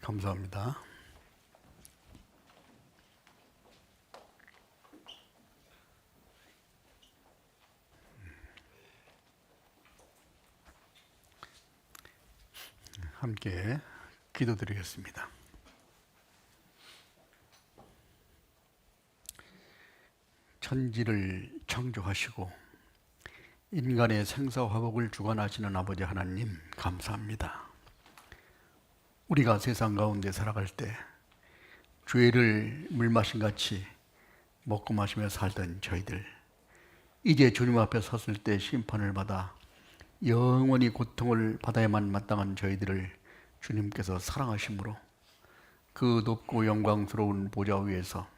감사합니다. 함께 기도드리겠습니다. 천지를 창조하시고 인간의 생사화복을 주관하시는 아버지 하나님, 감사합니다. 우리가 세상 가운데 살아갈 때 죄를 물마신같이 먹고 마시며 살던 저희들, 이제 주님 앞에 섰을 때 심판을 받아 영원히 고통을 받아야만 마땅한 저희들을 주님께서 사랑하심으로 그 높고 영광스러운 보좌 위에서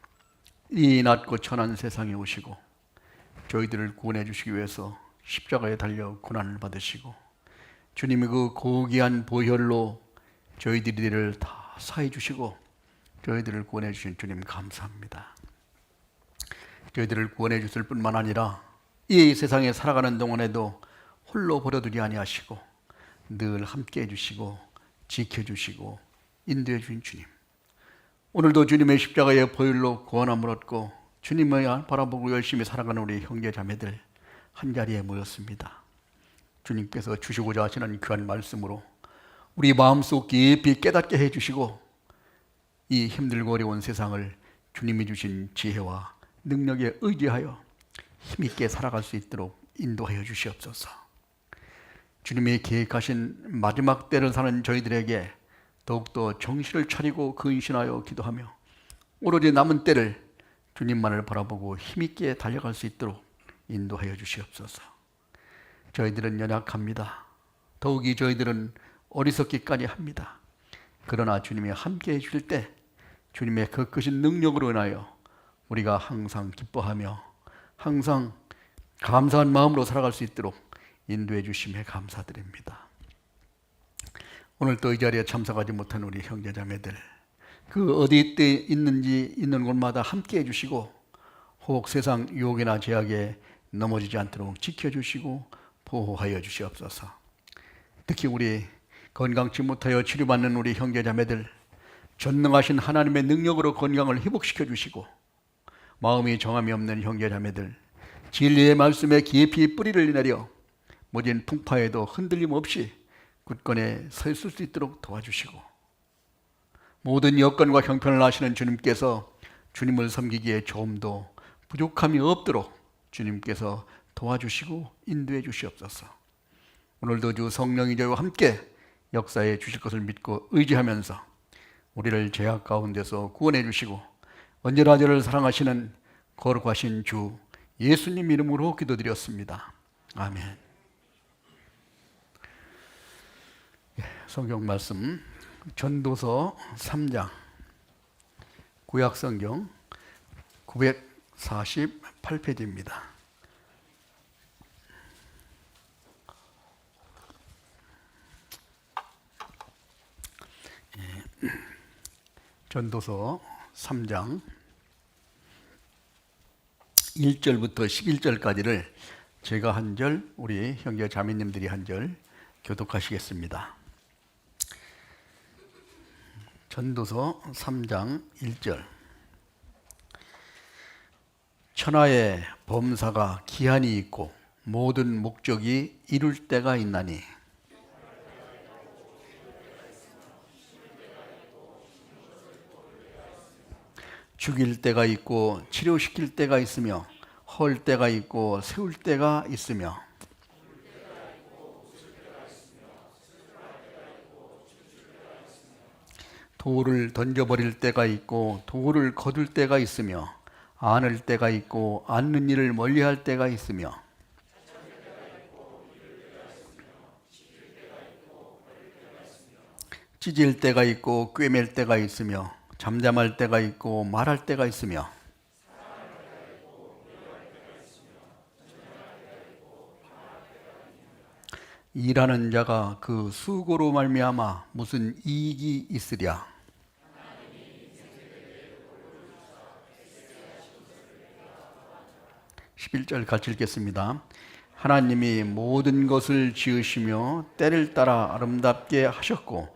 이 낮고 천한 세상에 오시고 저희들을 구원해 주시기 위해서 십자가에 달려 고난을 받으시고 주님의 그 고귀한 보혈로 저희들을 다 사해 주시고 저희들을 구원해 주신 주님 감사합니다. 저희들을 구원해 주실 뿐만 아니라 이 세상에 살아가는 동안에도 홀로 버려두지 아니하시고 늘 함께 해주시고 지켜주시고 인도해 주신 주님, 오늘도 주님의 십자가의 보혈로 구원함을 얻고 주님을 바라보고 열심히 살아가는 우리 형제 자매들 한자리에 모였습니다. 주님께서 주시고자 하시는 귀한 말씀으로 우리 마음속 깊이 깨닫게 해주시고 이 힘들고 어려운 세상을 주님이 주신 지혜와 능력에 의지하여 힘있게 살아갈 수 있도록 인도하여 주시옵소서. 주님이 계획하신 마지막 때를 사는 저희들에게 더욱더 정신을 차리고 근신하여 기도하며 오로지 남은 때를 주님만을 바라보고 힘있게 달려갈 수 있도록 인도하여 주시옵소서. 저희들은 연약합니다. 더욱이 저희들은 어리석기까지 합니다. 그러나 주님이 함께 해주실 때 주님의 그 크신 능력으로 인하여 우리가 항상 기뻐하며 항상 감사한 마음으로 살아갈 수 있도록 인도해 주심에 감사드립니다. 오늘 또 이 자리에 참석하지 못한 우리 형제자매들, 그 어디 때 있는지 있는 곳마다 함께 해주시고 혹 세상 유혹이나 제약에 넘어지지 않도록 지켜주시고 보호하여 주시옵소서. 특히 우리 건강치 못하여 치료받는 우리 형제자매들, 전능하신 하나님의 능력으로 건강을 회복시켜 주시고 마음이 정함이 없는 형제자매들, 진리의 말씀에 깊이 뿌리를 내려 모진 풍파에도 흔들림 없이 굳건히 서 있을 수 있도록 도와주시고 모든 여건과 형편을 아시는 주님께서 주님을 섬기기에 조금도 부족함이 없도록 주님께서 도와주시고 인도해 주시옵소서. 오늘도 주 성령이 저와 함께 역사해 주실 것을 믿고 의지하면서 우리를 죄악 가운데서 구원해 주시고 언제나 저를 사랑하시는 거룩하신 주 예수님 이름으로 기도드렸습니다. 아멘. 성경 말씀 전도서 3장, 구약성경 948페이지입니다. 전도서 3장 1절부터 11절까지를 제가 한 절, 우리 형제 자매님들이 한 절 교독하시겠습니다. 전도서 3장 1절. 천하의 범사가 기한이 있고 모든 목적이 이룰 때가 있나니 죽일 때가 있고 치료시킬 때가 있으며 헐 때가 있고 세울 때가 있으며 돌을 던져버릴 때가 있고 돌을 거둘 때가 있으며 안을 때가 있고 안는 일을 멀리할 때가 있으며 찢을 때가 있고 꿰맬 때가 있으며 잠잠할 때가 있고 말할 때가 있으며 일하는 자가 그 수고로 말미암아 무슨 이익이 있으랴. 11절 같이 읽겠습니다. 하나님이 모든 것을 지으시며 때를 따라 아름답게 하셨고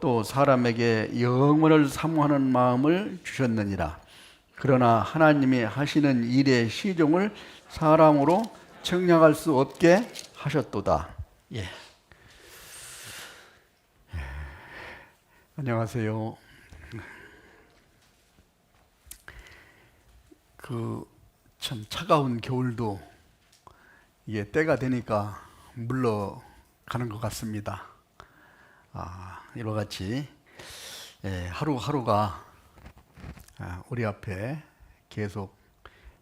또 사람에게 영원을 사모하는 마음을 주셨느니라. 그러나 하나님이 하시는 일의 시종을 사람으로 청량할 수 없게 하셨도다. 예. 안녕하세요. 참 차가운 겨울도 이게 때가 되니까 물러가는 것 같습니다. 이와 같이 하루하루가 우리 앞에 계속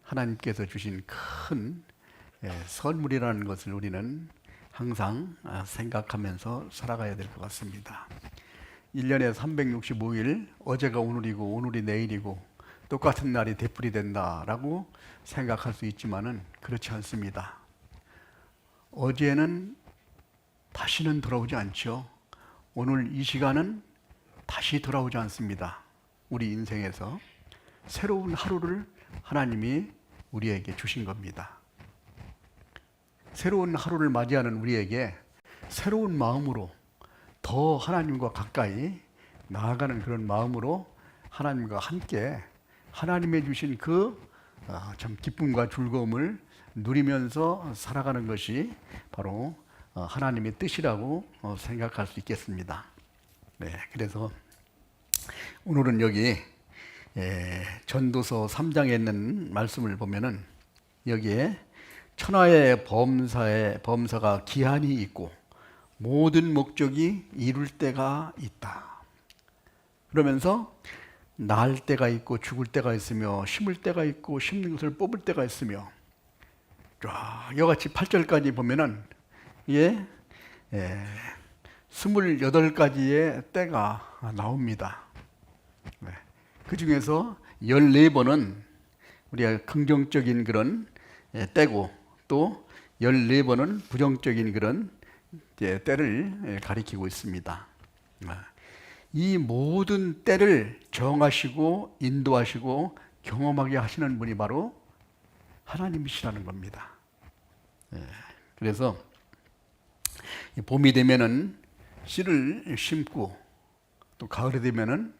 하나님께서 주신 큰 선물이라는 것을 우리는 항상 생각하면서 살아가야 될 것 같습니다. 1년에 365일 어제가 오늘이고 오늘이 내일이고 똑같은 날이 되풀이 된다라고 생각할 수 있지만은 그렇지 않습니다. 어제는 다시는 돌아오지 않죠. 오늘 이 시간은 다시 돌아오지 않습니다. 우리 인생에서 새로운 하루를 하나님이 우리에게 주신 겁니다. 새로운 하루를 맞이하는 우리에게 새로운 마음으로 더 하나님과 가까이 나아가는 그런 마음으로 하나님과 함께 하나님의 주신 참 기쁨과 즐거움을 누리면서 살아가는 것이 바로 하나님의 뜻이라고 생각할 수 있겠습니다. 네, 그래서 오늘은 여기 전도서 3장에 있는 말씀을 보면은 여기에 천하의 범사가 기한이 있고 모든 목적이 이룰 때가 있다. 그러면서 날 때가 있고 죽을 때가 있으며 심을 때가 있고 심는 것을 뽑을 때가 있으며 이같이 8절까지 보면은 28가지의 때가 나옵니다. 그 중에서 14번은 우리가 긍정적인 그런 때고 또 14번은 부정적인 그런 때를 가리키고 있습니다. 이 모든 때를 정하시고 인도하시고 경험하게 하시는 분이 바로 하나님이시라는 겁니다. 그래서 봄이 되면은 씨를 심고 또 가을이 되면은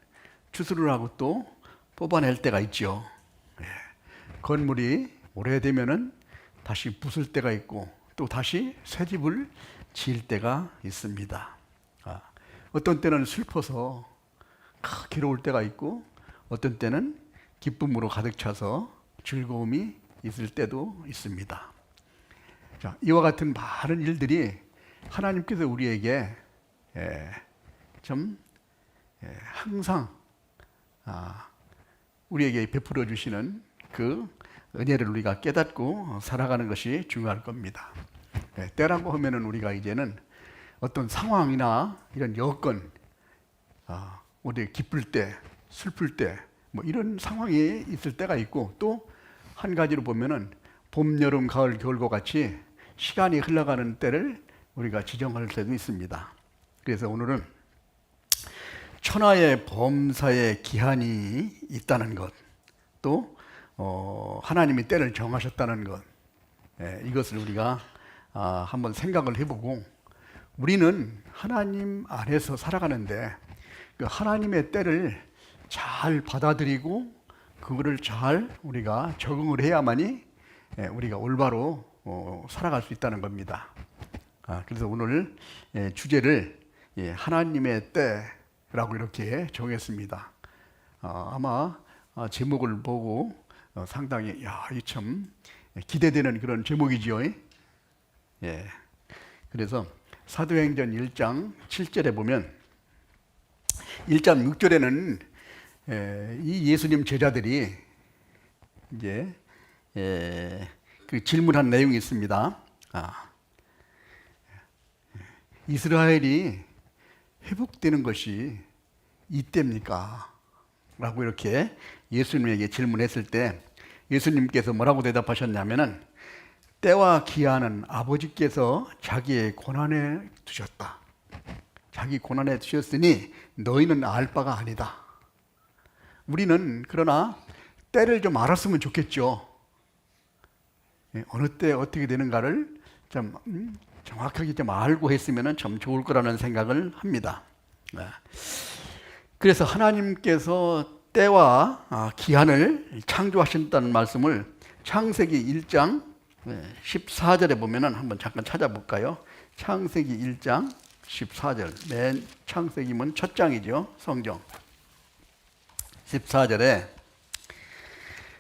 추수를 하고 또 뽑아낼 때가 있죠. 건물이 오래되면은 다시 부술 때가 있고 또 다시 새 집을 지을 때가 있습니다. 어떤 때는 슬퍼서 괴로울 때가 있고 어떤 때는 기쁨으로 가득 차서 즐거움이 있을 때도 있습니다. 자, 이와 같은 많은 일들이 하나님께서 우리에게 항상 우리에게 베풀어 주시는 그 은혜를 우리가 깨닫고 살아가는 것이 중요할 겁니다. 때라고 하면은 우리가 이제는 어떤 상황이나 이런 여건, 우리 기쁠 때, 슬플 때, 뭐 이런 상황이 있을 때가 있고 또 한 가지로 보면은 봄, 여름, 가을, 겨울과 같이 시간이 흘러가는 때를 우리가 지정할 때도 있습니다. 그래서 오늘은 천하의 범사의 기한이 있다는 것, 또 하나님이 때를 정하셨다는 것, 이것을 우리가 한번 생각을 해보고 우리는 하나님 안에서 살아가는데 그 하나님의 때를 잘 받아들이고 그거를 잘 우리가 적응을 해야만이 우리가 올바로 살아갈 수 있다는 겁니다. 그래서 오늘 주제를 하나님의 때라고 이렇게 정했습니다. 아마 제목을 보고 상당히 이 참 기대되는 그런 제목이지요. 그래서 사도행전 1장 7절에 보면 1장 6절에는 이 예수님 제자들이 이제 그 질문한 내용이 있습니다. 이스라엘이 회복되는 것이 이때입니까? 라고 이렇게 예수님에게 질문했을 때 예수님께서 뭐라고 대답하셨냐면은 때와 기한은 아버지께서 자기의 고난에 두셨다. 자기 고난에 두셨으니 너희는 알 바가 아니다. 우리는 그러나 때를 좀 알았으면 좋겠죠. 어느 때 어떻게 되는가를 좀 정확하게 좀 알고 했으면 참 좋을 거라는 생각을 합니다. 그래서 하나님께서 때와 기한을 창조하신다는 말씀을 창세기 1장 14절에 보면은 한번 잠깐 찾아볼까요? 창세기 1장 14절, 맨 창세기문 첫 장이죠, 성경. 14절에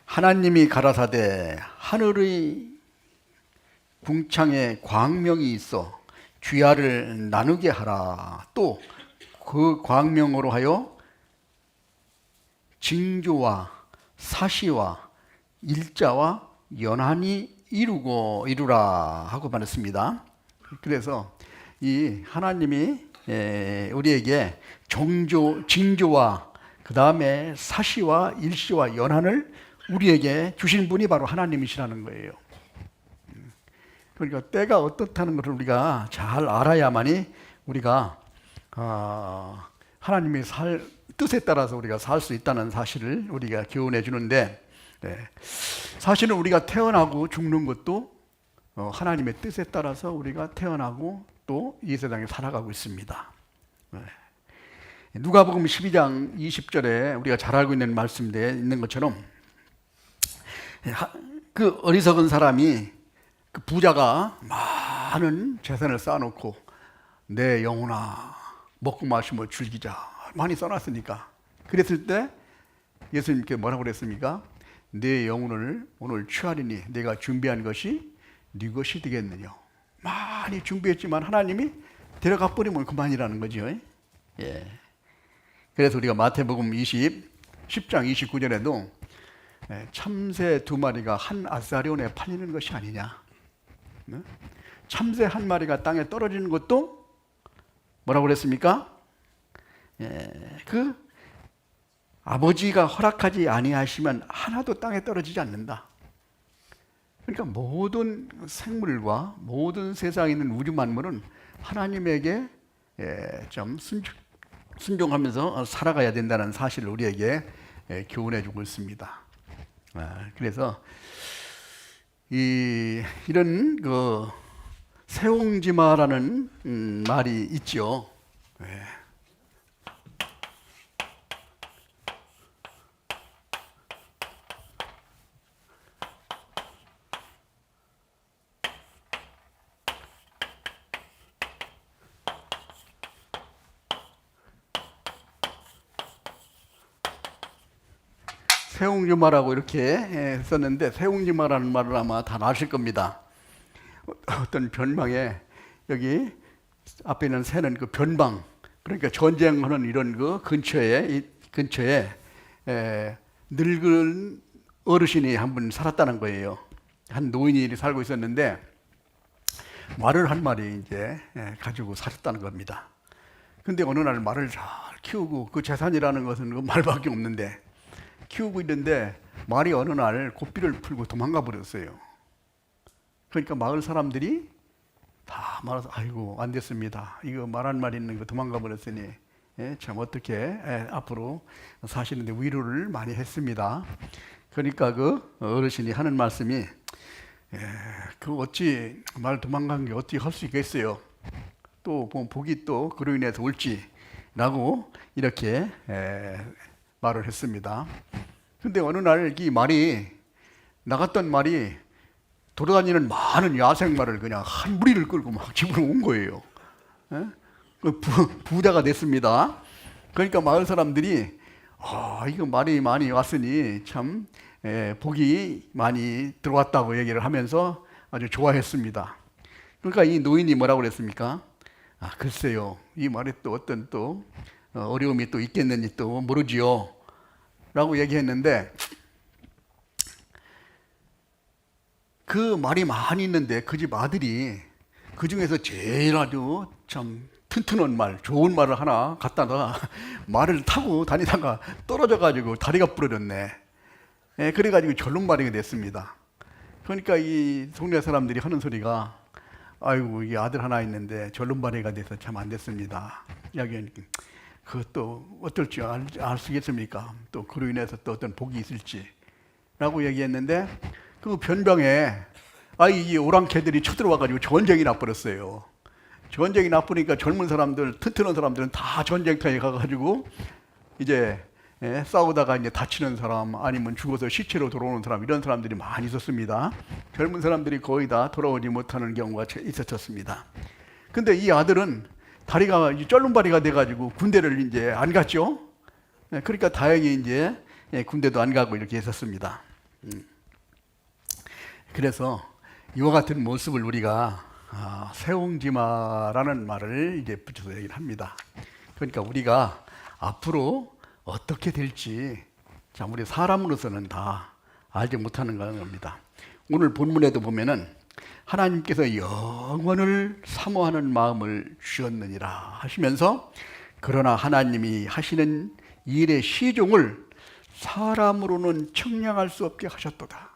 하나님이 가라사대 하늘의 궁창에 광명이 있어 주야를 나누게 하라. 또 그 광명으로 하여 징조와 사시와 일자와 연한이 이루라 하고 말했습니다. 그래서 이 하나님이 우리에게 징조와 그 다음에 사시와 일시와 연한을 우리에게 주신 분이 바로 하나님이시라는 거예요. 그러니까 때가 어떻다는 것을 우리가 잘 알아야만이 우리가 하나님의 뜻에 따라서 우리가 살 수 있다는 사실을 우리가 교훈해 주는데, 사실은 우리가 태어나고 죽는 것도 하나님의 뜻에 따라서 우리가 태어나고 또 이 세상에 살아가고 있습니다. 누가복음 12장 20절에 우리가 잘 알고 있는 말씀인데 있는 것처럼 그 어리석은 사람이, 그 부자가 많은 재산을 쌓아놓고 내 영혼아 먹고 마시며 즐기자 많이 써놨으니까, 그랬을 때 예수님께 뭐라고 그랬습니까? 내 영혼을 오늘 취하리니 내가 준비한 것이 네 것이 되겠느냐. 많이 준비했지만 하나님이 데려가 버리면 그만이라는 거죠. 그래서 우리가 마태복음 10장 29절에도 참새 2마리가 한 아사리온에 팔리는 것이 아니냐. 참새 1마리가 땅에 떨어지는 것도 뭐라고 그랬습니까? 그 아버지가 허락하지 아니하시면 하나도 땅에 떨어지지 않는다. 그러니까 모든 생물과 모든 세상에 있는 우주 만물은 하나님에게 좀 순종하면서 살아가야 된다는 사실을 우리에게 교훈해 주고 있습니다. 그래서 이런 그 세옹지마라는 말이 있죠. 세옹지마라고 이렇게 썼는데, 세옹지마라는 말을 아마 다 아실 겁니다. 어떤 변방에, 여기 앞에 있는 새는 그 변방, 그러니까 전쟁하는 이런 그 근처에 늙은 어르신이 한 분 살았다는 거예요. 한 노인이 살고 있었는데 말을 한 마리 이제 가지고 살았다는 겁니다. 근데 어느 날 말을 잘 키우고, 그 재산이라는 것은 그 말밖에 없는데 키우고 있는데 말이 어느 날 고삐를 풀고 도망가 버렸어요. 그러니까 마을 사람들이 다 말해서 아이고 안 됐습니다. 이거 말 한 마리 있는 거 도망가 버렸으니 참 어떻게 앞으로 사시는데 위로를 많이 했습니다. 그러니까 그 어르신이 하는 말씀이 그 어찌 말 도망간 게 어찌 할 수 있겠어요. 또 복이 또 그로 인해서 올지라고 이렇게 말을 했습니다. 근데 어느 날 이 말이 나갔던 말이 돌아다니는 많은 야생말을 그냥 한 무리를 끌고 막 집으로 온 거예요. 부자가 됐습니다. 그러니까 마을 사람들이 이거 말이 많이 왔으니 참 복이 많이 들어왔다고 얘기를 하면서 아주 좋아했습니다. 그러니까 이 노인이 뭐라고 그랬습니까? 글쎄요, 이 말에 또 어떤 또 어려움이 또 있겠는지 또 모르지요 라고 얘기했는데, 그 말이 많이 있는데 그 집 아들이 그 중에서 제일 아주 참 튼튼한 말, 좋은 말을 하나 갖다가 말을 타고 다니다가 떨어져가지고 다리가 부러졌네. 그래가지고 절름발이가 됐습니다. 그러니까 이 동네 사람들이 하는 소리가 아이고 이 아들 하나 있는데 절름발이가 돼서 참 안 됐습니다. 이야기하니까 그것도 어떨지 알 수 있겠습니까? 또 그로 인해서 또 어떤 복이 있을지 라고 얘기했는데, 그 변방에 이 오랑캐들이 쳐들어와가지고 전쟁이 나버렸어요. 전쟁이 나쁘니까 젊은 사람들, 튼튼한 사람들은 다 전쟁터에 가가지고 이제 싸우다가 이제 다치는 사람, 아니면 죽어서 시체로 돌아오는 사람, 이런 사람들이 많이 있었습니다. 젊은 사람들이 거의 다 돌아오지 못하는 경우가 있었습니다. 근데 이 아들은 다리가 쩔름발이가 돼가지고 군대를 이제 안 갔죠. 그러니까 다행히 이제 군대도 안 가고 이렇게 했었습니다. 그래서 이와 같은 모습을 우리가 세옹지마라는 말을 이제 붙여서 얘기를 합니다. 그러니까 우리가 앞으로 어떻게 될지 참 우리 사람으로서는 다 알지 못하는 겁니다. 오늘 본문에도 보면은 하나님께서 영원을 사모하는 마음을 주셨느니라 하시면서, 그러나 하나님이 하시는 일의 시종을 사람으로는 측량할 수 없게 하셨도다.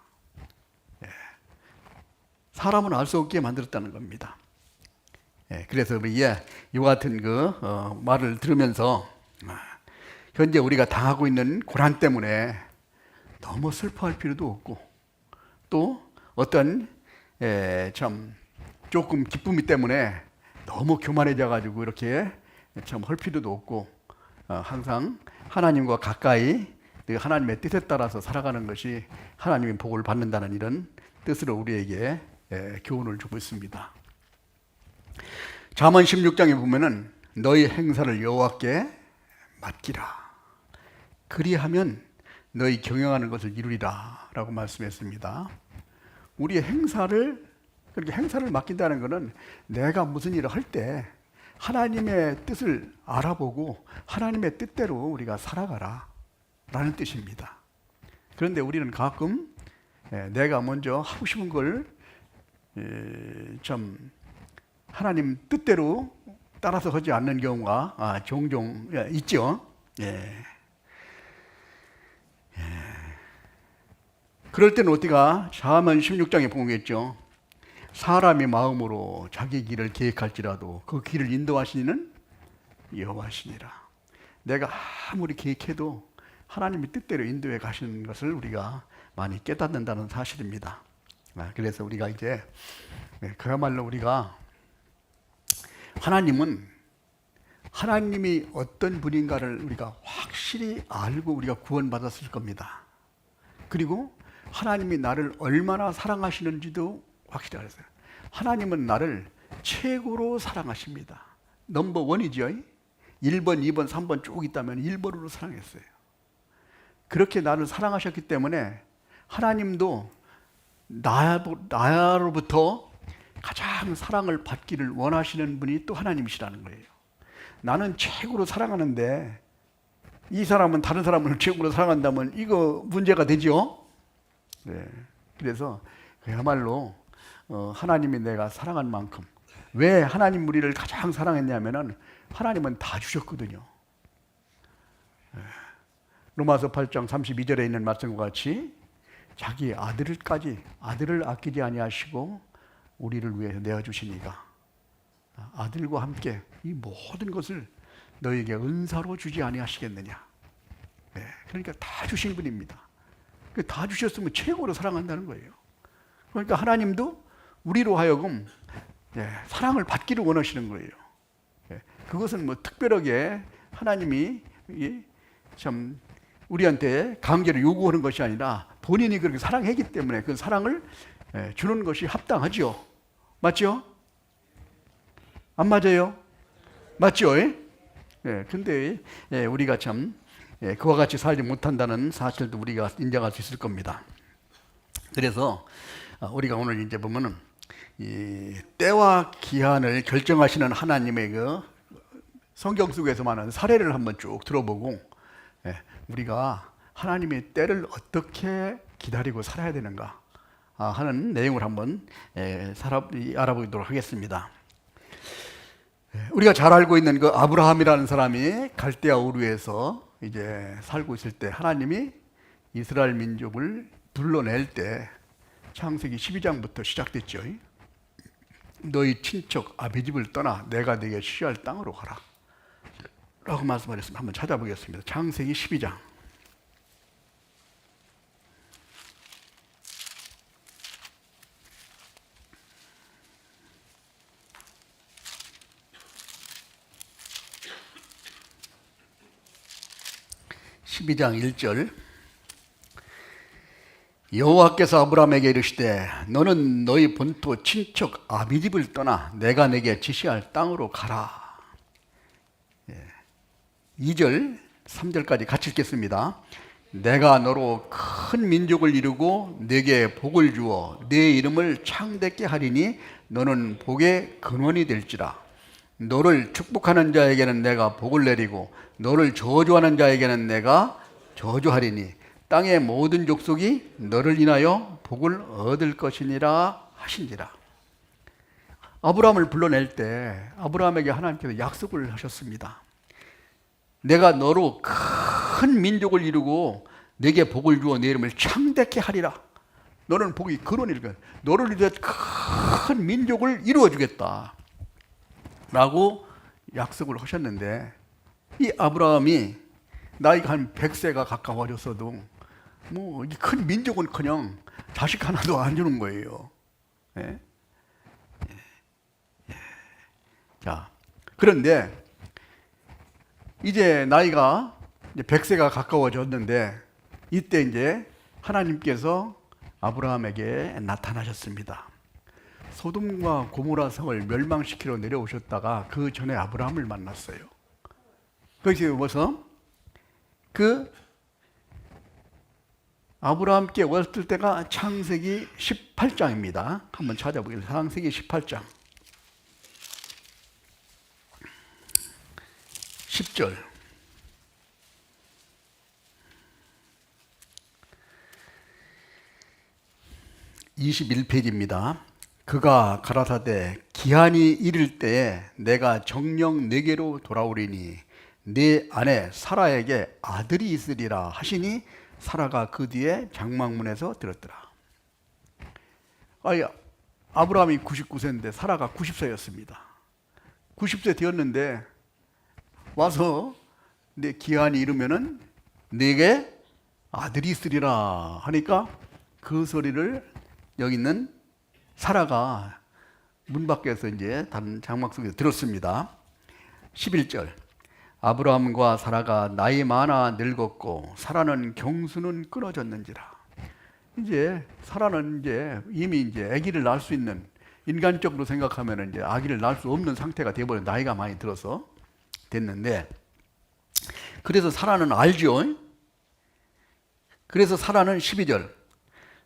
사람은 알 수 없게 만들었다는 겁니다. 그래서 이와 같은 말을 들으면서 현재 우리가 당하고 있는 고난 때문에 너무 슬퍼할 필요도 없고, 또 어떤 참 조금 기쁨이 때문에 너무 교만해져 가지고 이렇게 참 할 필요도 없고, 항상 하나님과 가까이 하나님의 뜻에 따라서 살아가는 것이 하나님의 복을 받는다는 이런 뜻으로 우리에게 교훈을 주고 있습니다. 잠언 16장에 보면은 너희 행사를 여호와께 맡기라, 그리하면 너희 경영하는 것을 이루리라 라고 말씀했습니다. 우리의 행사를, 그렇게 행사를 맡긴다는 것은 내가 무슨 일을 할 때 하나님의 뜻을 알아보고 하나님의 뜻대로 우리가 살아가라 라는 뜻입니다. 그런데 우리는 가끔 내가 먼저 하고 싶은 걸 좀 하나님 뜻대로 따라서 하지 않는 경우가 종종 있죠. 그럴 때는 어디가 잠언 16장에 보겠죠. 사람이 마음으로 자기 길을 계획할지라도 그 길을 인도하시는 여호와시니라. 내가 아무리 계획해도 하나님의 뜻대로 인도해 가시는 것을 우리가 많이 깨닫는다는 사실입니다. 그래서 우리가 이제 그야말로 우리가 하나님이 어떤 분인가를 우리가 확실히 알고 우리가 구원받았을 겁니다. 그리고 하나님이 나를 얼마나 사랑하시는지도 확실히 알았어요. 하나님은 나를 최고로 사랑하십니다. 넘버 원이죠. 1번, 2번, 3번 쭉 있다면 1번으로 사랑했어요. 그렇게 나를 사랑하셨기 때문에 하나님도 나로부터 가장 사랑을 받기를 원하시는 분이 또 하나님이시라는 거예요. 나는 최고로 사랑하는데 이 사람은 다른 사람을 최고로 사랑한다면 이거 문제가 되죠. 그래서 그야말로 하나님이 내가 사랑한 만큼, 왜 하나님 우리를 가장 사랑했냐면은 하나님은 다 주셨거든요. 로마서 8장 32절에 있는 말씀과 같이 자기 아들을 아끼지 아니하시고 우리를 위해서 내어주시니가 아들과 함께 이 모든 것을 너에게 은사로 주지 아니하시겠느냐. 그러니까 다 주신 분입니다. 다 주셨으면 최고로 사랑한다는 거예요. 그러니까 하나님도 우리로 하여금 사랑을 받기를 원하시는 거예요. 그것은 뭐 특별하게 하나님이 참 우리한테 강제로 요구하는 것이 아니라 본인이 그렇게 사랑했기 때문에 그 사랑을 주는 것이 합당하죠. 맞죠? 안 맞아요? 맞죠? 근데 우리가 참 그와 같이 살지 못한다는 사실도 우리가 인정할 수 있을 겁니다. 그래서 우리가 오늘 이제 보면은 이 때와 기한을 결정하시는 하나님의 그 성경 속에서 많은 사례를 한번 쭉 들어보고 우리가 하나님의 때를 어떻게 기다리고 살아야 되는가 하는 내용을 한번 알아보도록 하겠습니다. 우리가 잘 알고 있는 그 아브라함이라는 사람이 갈대아 우르에서 이제 살고 있을 때 하나님이 이스라엘 민족을 불러낼 때 창세기 12장부터 시작됐죠. 너희 친척 아비집을 떠나 내가 네게 시할 땅으로 가라 라고 말씀하셨습니다. 한번 찾아보겠습니다. 창세기 12장. 12장 1절. 여호와께서 아브라함에게 이르시되 너는 너희 본토 친척 아비집을 떠나 내가 내게 지시할 땅으로 가라. 2절 3절까지 같이 읽겠습니다. 내가 너로 큰 민족을 이루고 네게 복을 주어 네 이름을 창대케 하리니 너는 복의 근원이 될지라. 너를 축복하는 자에게는 내가 복을 내리고 너를 저주하는 자에게는 내가 저주하리니 땅의 모든 족속이 너를 인하여 복을 얻을 것이니라 하신지라. 아브라함을 불러낼 때 아브라함에게 하나님께서 약속을 하셨습니다. 내가 너로 큰 민족을 이루고 네게 복을 주어 네 이름을 창대케 하리라. 너는 복이 근원일 거야. 너를 위해 큰 민족을 이루어 주겠다 라고 약속을 하셨는데, 이 아브라함이 나이가 한 100세가 가까워졌어도 뭐 이 큰 민족은 그냥 자식 하나도 안 주는 거예요. 예? 자, 그런데 이제 나이가 이제 100세가 가까워졌는데 이때 이제 하나님께서 아브라함에게 나타나셨습니다. 소돔과 고모라 성을 멸망시키러 내려오셨다가 그 전에 아브라함을 만났어요. 거기서 뭐서 그 아브라함께 왔을 때가 창세기 18장입니다. 한번 찾아보겠습니다. 창세기 18장 10절. (21페이지입니다) 그가 가라사대 기한이 이를 때에 내가 정녕 네게로 돌아오리니 네 아내 사라에게 아들이 있으리라 하시니 사라가 그 뒤에 장막문에서 들었더라. 아브라함이 99세인데 사라가 90세였습니다. 90세 되었는데 와서 내 기한이 이르면은 네게 아들이 있으리라 하니까 그 소리를 여기 있는 사라가 문 밖에서 이제 다른 장막 속에서 들었습니다. 11절. 아브라함과 사라가 나이 많아 늙었고 사라는 경수는 끊어졌는지라. 이제 사라는 이제 이미 이제 아기를 낳을 수 있는, 인간적으로 생각하면 이제 아기를 낳을 수 없는 상태가 되어버린, 나이가 많이 들어서 됐는데, 그래서 사라는 알죠. 그래서 사라는 12절.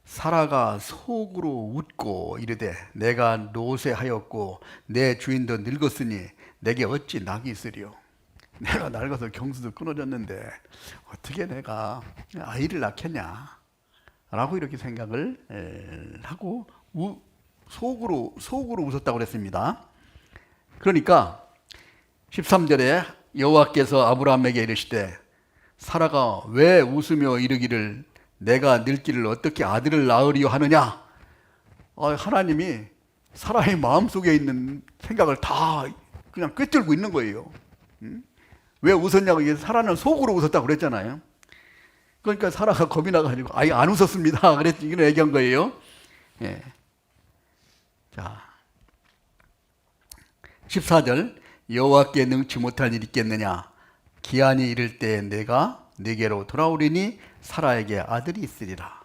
사라가 속으로 웃고 이르되 내가 노쇠하였고 내 주인도 늙었으니 내게 어찌 낙이 있으리요. 내가 늙어서 경수도 끊어졌는데 어떻게 내가 아이를 낳겠냐 라고 이렇게 생각을 하고 속으로 웃었다고 그랬습니다. 그러니까 13절에 여호와께서 아브라함에게 이르시되 사라가 왜 웃으며 이르기를 내가 늙기를 어떻게 아들을 낳으리요 하느냐. 하나님이 사라의 마음속에 있는 생각을 다 그냥 꿰뚫고 있는 거예요. 왜 웃었냐고. 사라는 속으로 웃었다고 그랬잖아요. 그러니까 사라가 겁이 나가지고 아예 안 웃었습니다 그랬지, 이런 얘기한 거예요. 예. 자, 14절. 여호와께 능치 못할 일이 있겠느냐. 기한이 이를 때 내가 네게로 돌아오리니 사라에게 아들이 있으리라.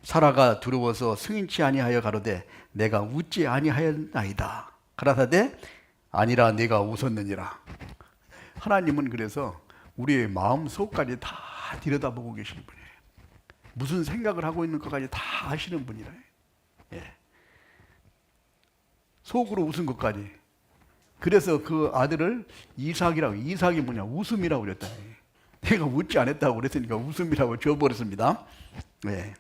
사라가 두려워서 승인치 아니하여 가로되 내가 웃지 아니하였나이다. 가라사대 아니라 네가 웃었느니라. 하나님은 그래서 우리의 마음 속까지 다 들여다보고 계시는 분이에요. 무슨 생각을 하고 있는 것까지 다 아시는 분이라. 예. 속으로 웃은 것까지. 그래서 그 아들을 이삭이라고, 이삭이 뭐냐, 웃음이라고 그랬다. 내가 웃지 않았다고 그랬으니까 웃음이라고 지어버렸습니다. 네.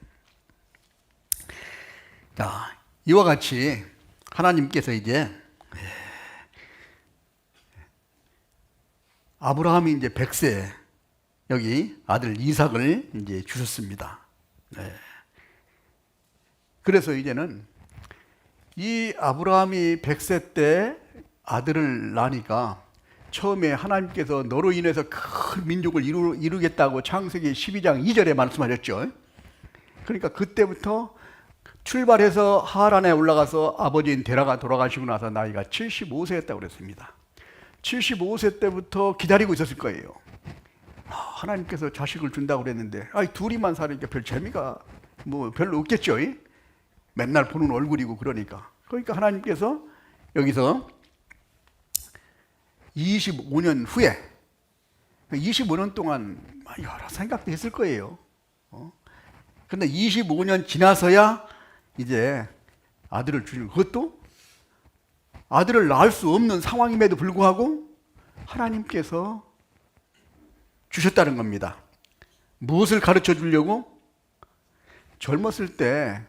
자, 이와 같이 하나님께서 이제 아브라함이 이제 100세 여기 아들 이삭을 이제 주셨습니다. 네. 그래서 이제는 이 아브라함이 100세 때 아들을 낳으니까 처음에 하나님께서 너로 인해서 큰 민족을 이루겠다고 창세기 12장 2절에 말씀하셨죠. 그러니까 그때부터 출발해서 하란에 올라가서 아버지인 데라가 돌아가시고 나서 나이가 75세였다고 그랬습니다. 75세 때부터 기다리고 있었을 거예요. 하나님께서 자식을 준다고 그랬는데 둘이만 사니까 별 재미가 뭐 별로 없겠죠. 맨날 보는 얼굴이고 그러니까 하나님께서 여기서 25년 후에 25년 동안 여러 생각도 했을 거예요. 근데 25년 지나서야 이제 아들을 주는, 그것도 아들을 낳을 수 없는 상황임에도 불구하고 하나님께서 주셨다는 겁니다. 무엇을 가르쳐 주려고? 젊었을 때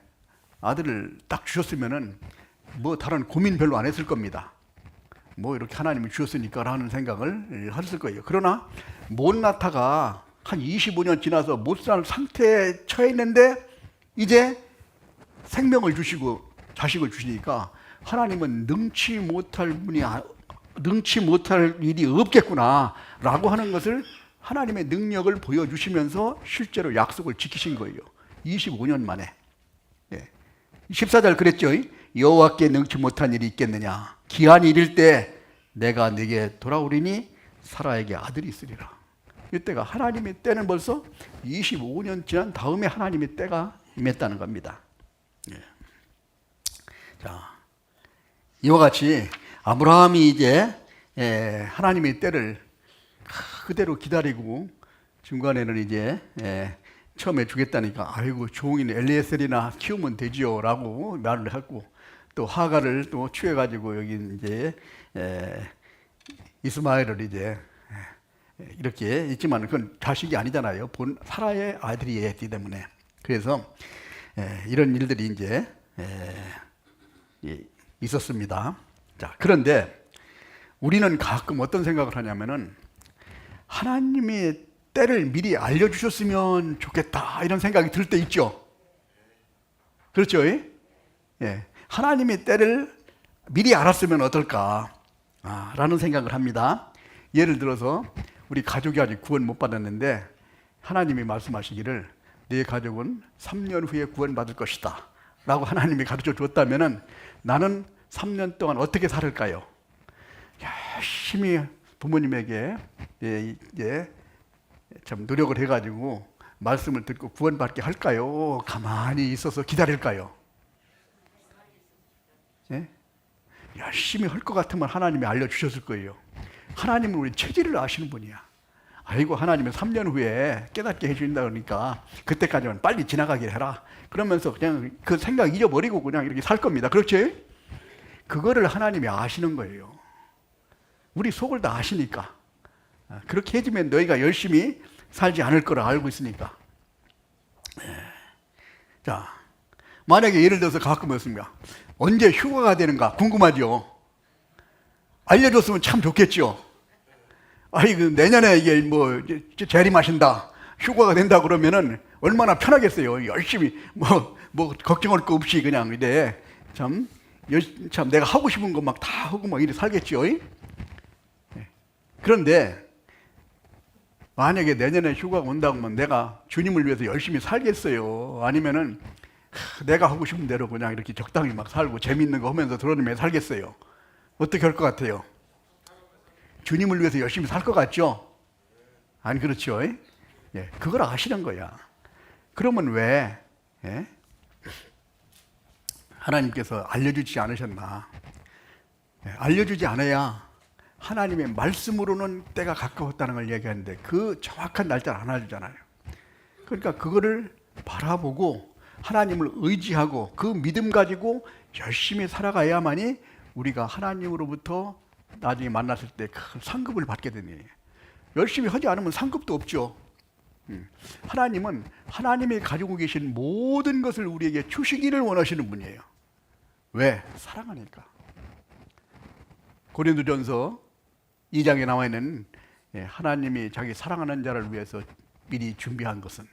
아들을 딱 주셨으면은 뭐 다른 고민 별로 안 했을 겁니다. 뭐 이렇게 하나님이 주셨으니까 라는 생각을 했을 거예요. 그러나 못 낳다가 한 25년 지나서 못 살 상태에 처해 있는데 이제 생명을 주시고 자식을 주시니까 하나님은 능치 못할 일이 없겠구나 라고 하는 것을 하나님의 능력을 보여주시면서 실제로 약속을 지키신 거예요. 25년 만에. 14절 그랬죠. 여호와께 능치 못한 일이 있겠느냐. 기한이 이를 때 내가 네게 돌아오리니 사라에게 아들이 있으리라. 이때가 하나님의 때는 벌써 25년 지난 다음에 하나님의 때가 임했다는 겁니다. 자, 이와 같이 아브라함이 이제 하나님의 때를 그대로 기다리고 중간에는 이제 처음에 주겠다니까 아이고 종인 엘리에셀이나 키우면 되지요 라고 말을 했고, 또 하가를 또 취해가지고 여기 이제 이스마엘을 이제 이렇게 있지만 그건 자식이 아니잖아요. 본 사라의 아들이기 때문에. 그래서 이런 일들이 이제 있었습니다. 자, 그런데 우리는 가끔 어떤 생각을 하냐면은 하나님이 때를 미리 알려주셨으면 좋겠다 이런 생각이 들 때 있죠. 그렇죠? 하나님의 때를 미리 알았으면 어떨까 라는 생각을 합니다. 예를 들어서 우리 가족이 아직 구원 못 받았는데 하나님이 말씀하시기를 네 가족은 3년 후에 구원 받을 것이다 라고 하나님이 가르쳐 줬다면 나는 3년 동안 어떻게 살을까요? 열심히 부모님에게 참 노력을 해가지고 말씀을 듣고 구원받게 할까요? 가만히 있어서 기다릴까요? 열심히 할 것 같으면 하나님이 알려주셨을 거예요. 하나님은 우리 체질을 아시는 분이야. 아이고 하나님은 3년 후에 깨닫게 해주신다 그러니까 그때까지는 빨리 지나가게 해라. 그러면서 그냥 그 생각 잊어버리고 그냥 이렇게 살 겁니다. 그렇지? 그거를 하나님이 아시는 거예요. 우리 속을 다 아시니까. 그렇게 해주면 너희가 열심히 살지 않을 거라 알고 있으니까. 자, 만약에 예를 들어서 가끔 어떻습니까? 언제 휴가가 되는가 궁금하죠? 알려줬으면 참 좋겠죠? 아이고, 내년에 이게 뭐, 재림하신다. 휴가가 된다 그러면은 얼마나 편하겠어요. 열심히, 걱정할 거 없이 그냥, 이래. 참 내가 하고 싶은 거 막 다 하고 막 이래 살겠죠? 그런데, 만약에 내년에 휴가가 온다고 하면 내가 주님을 위해서 열심히 살겠어요? 아니면은, 내가 하고 싶은 대로 그냥 이렇게 적당히 막 살고 재밌는 거 하면서 들어주면서 살겠어요? 어떻게 할 것 같아요? 주님을 위해서 열심히 살 것 같죠? 아니 그렇죠? 그걸 아시는 거야. 그러면 왜 하나님께서 알려주지 않으셨나? 알려주지 않아야 하나님의 말씀으로는 때가 가까웠다는 걸 얘기하는데 그 정확한 날짜를 안 알려주잖아요. 그러니까 그거를 바라보고 하나님을 의지하고 그 믿음 가지고 열심히 살아가야만이 우리가 하나님으로부터 나중에 만났을 때 큰 상급을 받게 되니, 열심히 하지 않으면 상급도 없죠. 하나님은 하나님이 가지고 계신 모든 것을 우리에게 주시기를 원하시는 분이에요. 왜? 사랑하니까. 고린도전서 2장에 나와 있는 하나님이 자기 사랑하는 자를 위해서 미리 준비한 것은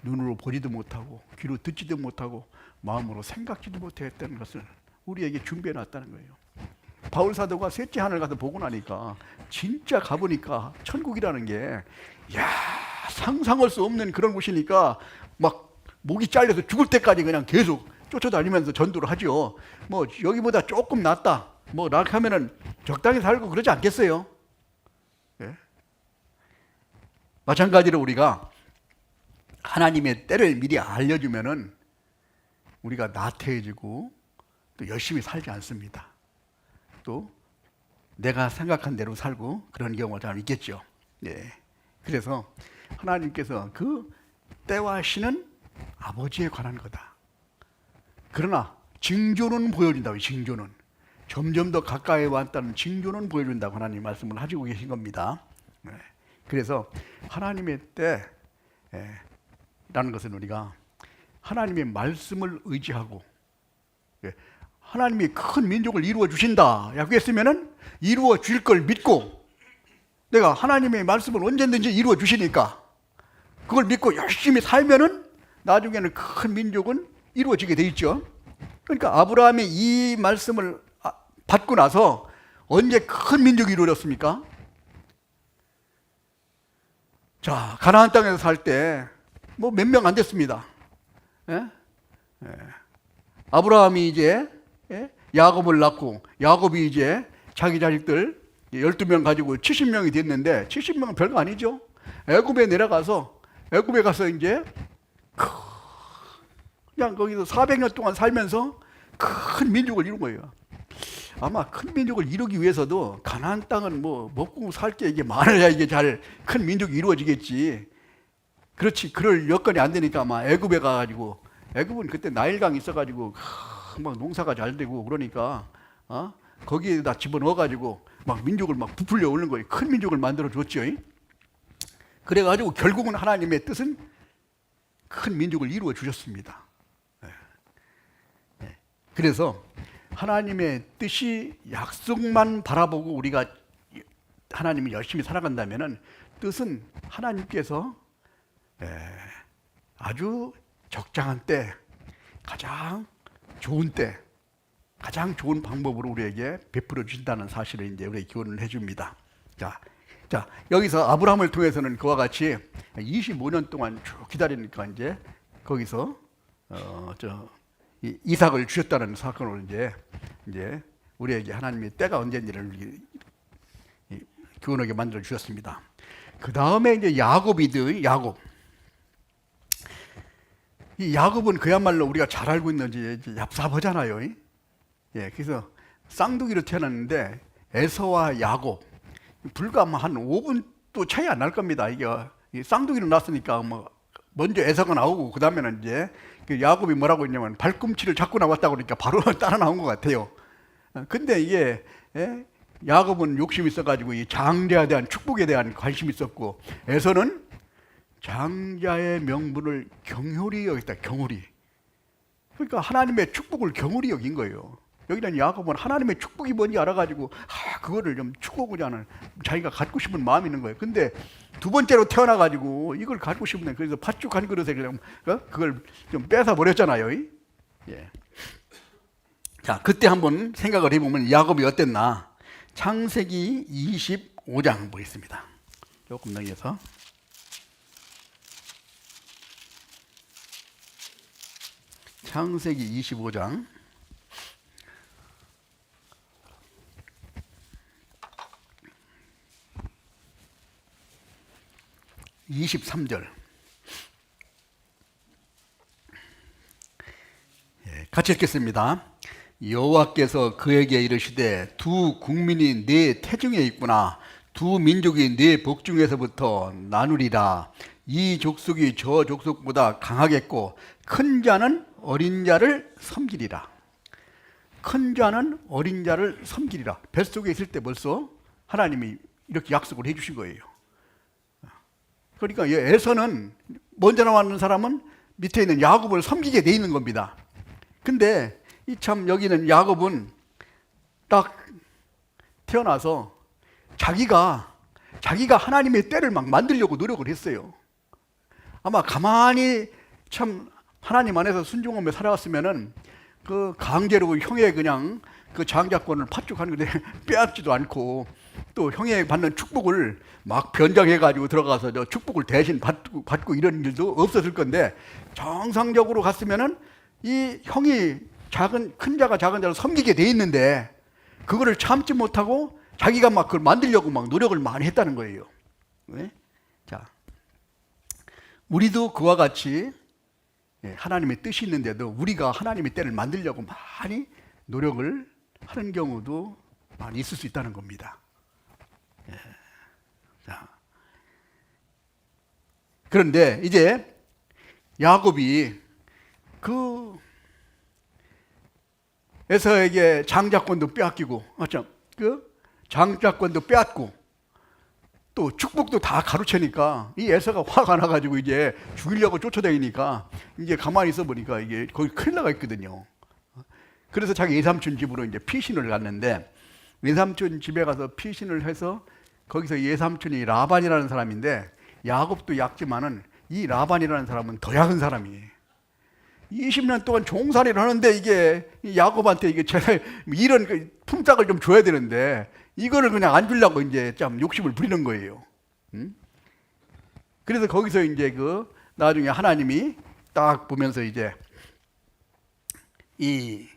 눈으로 보지도 못하고 귀로 듣지도 못하고 마음으로 생각지도 못했다는 것을 우리에게 준비해 놨다는 거예요. 바울 사도가 셋째 하늘 가서 보고 나니까 진짜 가보니까 천국이라는 게 상상할 수 없는 그런 곳이니까 막 목이 잘려서 죽을 때까지 그냥 계속 쫓아다니면서 전도를 하죠. 뭐 여기보다 조금 낫다 뭐 이렇게 하면은 적당히 살고 그러지 않겠어요? 마찬가지로 우리가 하나님의 때를 미리 알려주면은 우리가 나태해지고 또 열심히 살지 않습니다. 또 내가 생각한 대로 살고 그런 경우가 잘 있겠죠. 네. 그래서 하나님께서 그 때와 시는 아버지에 관한 거다. 그러나 징조는 보여준다고. 징조는 점점 더 가까이 왔다는 징조는 보여준다고 하나님 말씀을 하시고 계신 겁니다. 네. 그래서 하나님의 때라는 것은 우리가 하나님의 말씀을 의지하고 하나님이 큰 민족을 이루어 주신다 약속했으면은 이루어 줄 걸 믿고 내가 하나님의 말씀을 언제든지 이루어 주시니까 그걸 믿고 열심히 살면은 나중에는 큰 민족은 이루어지게 돼 있죠. 그러니까 아브라함이 이 말씀을 받고 나서 언제 큰 민족이 이루어졌습니까? 자, 가나안 땅에서 살 때 뭐 몇 명 안 됐습니다. 예? 예. 아브라함이 이제 야곱을 낳고 야곱이 이제 자기 자식들 12명 가지고 70명이 됐는데 70명은 별거 아니죠. 애굽에 내려가서 애굽에 가서 이제 그냥 거기서 400년 동안 살면서 큰 민족을 이룬 거예요. 아마 큰 민족을 이루기 위해서도 가나안 땅은 뭐 먹고 살 게 이게 많아야 이게 잘 큰 민족이 이루어지겠지. 그렇지, 그럴 여건이 안 되니까 아마 애굽에 가가지고, 애굽은 그때 나일강 있어가지고 막 농사가 잘 되고 그러니까 거기에다 집어넣어가지고 막 민족을 막 부풀려 오는 거예요. 큰 민족을 만들어 줬죠. 그래가지고 결국은 하나님의 뜻은 큰 민족을 이루어 주셨습니다. 그래서 하나님의 뜻이 약속만 바라보고 우리가 하나님이 열심히 살아간다면은 뜻은 하나님께서 아주 적당한 때, 가장 좋은 때, 가장 좋은 방법으로 우리에게 베풀어 주신다는 사실을 이제 우리에게 교훈을 해줍니다. 자, 여기서 아브라함을 통해서는 그와 같이 25년 동안 쭉 기다리니까 이제 거기서 이삭을 주셨다는 사건으로 이제 우리에게 하나님의 때가 언제인지를 교훈하게 만들어 주셨습니다. 그 다음에 이제 야곱. 이 야곱은 그야말로 우리가 잘 알고 있는 얍삽하잖아요. 그래서 쌍둥이로 태어났는데 에서와 야곱 불과 한 5분도 차이 안 날 겁니다. 이게 쌍둥이로 낳았으니까 뭐 먼저 에서가 나오고 그 다음에는 이제 야곱이 뭐라고 했냐면 발꿈치를 잡고 나왔다고 그러니까 바로 따라 나온 것 같아요. 근데 이게 야곱은 욕심이 있어가지고 이 장자에 대한 축복에 대한 관심이 있었고 에서는 장자의 명분을 경홀히 여겼다. 경홀히. 그러니까 하나님의 축복을 경홀히 여긴 거예요. 여기는 야곱은 하나님의 축복이 뭔지 알아가지고 그거를 좀 축복하고자 하는 자기가 갖고 싶은 마음이 있는 거예요. 근데 두 번째로 태어나가지고 이걸 갖고 싶은데 그래서 팥죽 한 그릇에 그걸 좀 뺏어 버렸잖아요. 자, 그때 한번 생각을 해보면 야곱이 어땠나? 창세기 25장 보겠습니다. 조금 넘겨서. 창세기 25장 23절 같이 읽겠습니다. 여호와께서 그에게 이르시되 두 국민이 네 태중에 있구나. 두 민족이 네 복중에서부터 나누리라. 이 족속이 저 족속보다 강하겠고 큰 자는 어린 자를 섬기리라. 큰 자는 어린 자를 섬기리라. 뱃속에 있을 때 벌써 하나님이 이렇게 약속을 해주신 거예요. 그러니까 에서는 먼저 나왔는 사람은 밑에 있는 야곱을 섬기게 돼 있는 겁니다. 근데 이 참 여기는 야곱은 딱 태어나서 자기가 하나님의 때를 막 만들려고 노력을 했어요. 아마 가만히 참 하나님 안에서 순종하며 살아왔으면은 그 강제로 형의 그냥 그 장자권을 팥죽하는 건데 빼앗지도 않고 또 형의 받는 축복을 막 변장해가지고 들어가서 저 축복을 대신 받고 이런 일도 없었을 건데 정상적으로 갔으면은 이 형이 큰 자가 작은 자를 섬기게 돼 있는데 그거를 참지 못하고 자기가 막 그걸 만들려고 막 노력을 많이 했다는 거예요. 네? 자, 우리도 그와 같이 하나님의 뜻이 있는데도 우리가 하나님의 때를 만들려고 많이 노력을 하는 경우도 많이 있을 수 있다는 겁니다. 자, 그런데 이제 야곱이 그 에서에게 장자권도 빼앗기고, 맞죠? 그 장자권도 빼앗고, 또 축복도 다 가로채니까 이 에서가 화가 나가지고 이제 죽이려고 쫓아다니니까 이제 가만히 있어 보니까 이게 거기 큰일 나가 있거든요. 그래서 자기 예삼촌 집으로 이제 피신을 갔는데, 예삼촌 집에 가서 피신을 해서 거기서 예삼촌이 라반이라는 사람인데, 야곱도 약지만은 이 라반이라는 사람은 더 약은 사람이에요. 20년 동안 종살이를 하는데 이게 야곱한테 이게 제발 이런 품삯을 좀 줘야 되는데 이거를 그냥 안 주려고 이제 참 욕심을 부리는 거예요. 그래서 거기서 이제 그 나중에 하나님이 딱 보면서 이제 이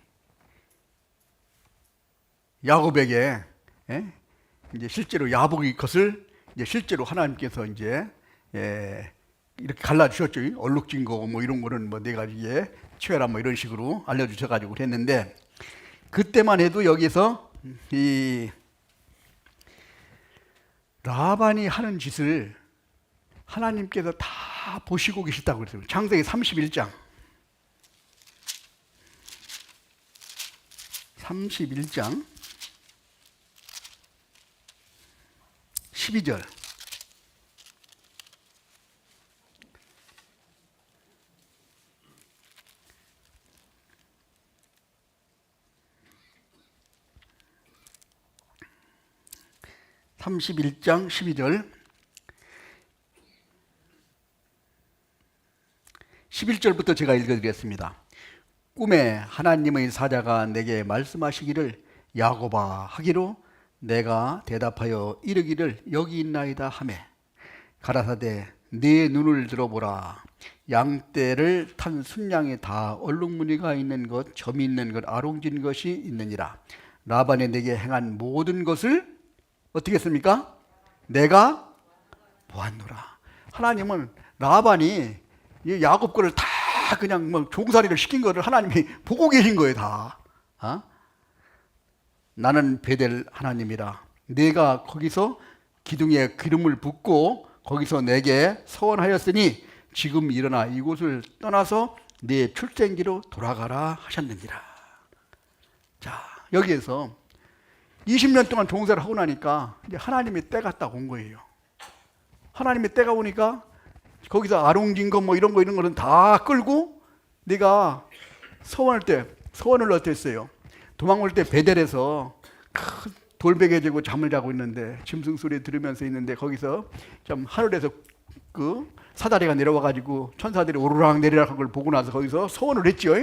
야곱에게 이제 실제로 야복의 것을 이제 실제로 하나님께서 이제 이렇게 갈라주셨죠. 얼룩진 거 뭐 이런 거는 뭐 네 가지에 취해라 뭐 이런 식으로 알려주셔가지고 그랬는데, 그때만 해도 여기서 이 라반이 하는 짓을 하나님께서 다 보시고 계시다고 그랬어요. 창세기 31장 12절 31장 12절 11절부터 제가 읽어드리겠습니다. 꿈에 하나님의 사자가 내게 말씀하시기를 야곱아 하기로 내가 대답하여 이르기를 여기 있나이다 하매 가라사대 네 눈을 들어보라. 양떼를 탄 순양에 다 얼룩무늬가 있는 것, 점이 있는 것, 아롱진 것이 있느니라. 라반이 내게 행한 모든 것을 어떻게 했습니까? 내가 보았노라. 하나님은 라반이 이 야곱 거를 다 그냥 뭐 종살이를 시킨 거를 하나님이 보고 계신 거예요, 다. 나는 베델 하나님이라. 내가 거기서 기둥에 기름을 붓고 거기서 내게 서원하였으니 지금 일어나 이곳을 떠나서 네 출생지로 돌아가라 하셨느니라. 자, 여기에서 20년 동안 종사를 하고 나니까 이제 하나님의 때가 딱 온 거예요. 하나님의 때가 오니까 거기서 아롱진 거 뭐 이런 거는 다 끌고 내가 서원을 어떻게 했어요? 도망올 때 베델에서 큰 돌베개 지고 잠을 자고 있는데 짐승 소리 들으면서 있는데 거기서 좀 하늘에서 그 사다리가 내려와 가지고 천사들이 오르락 내리락 한 걸 보고 나서 거기서 서원을 했죠.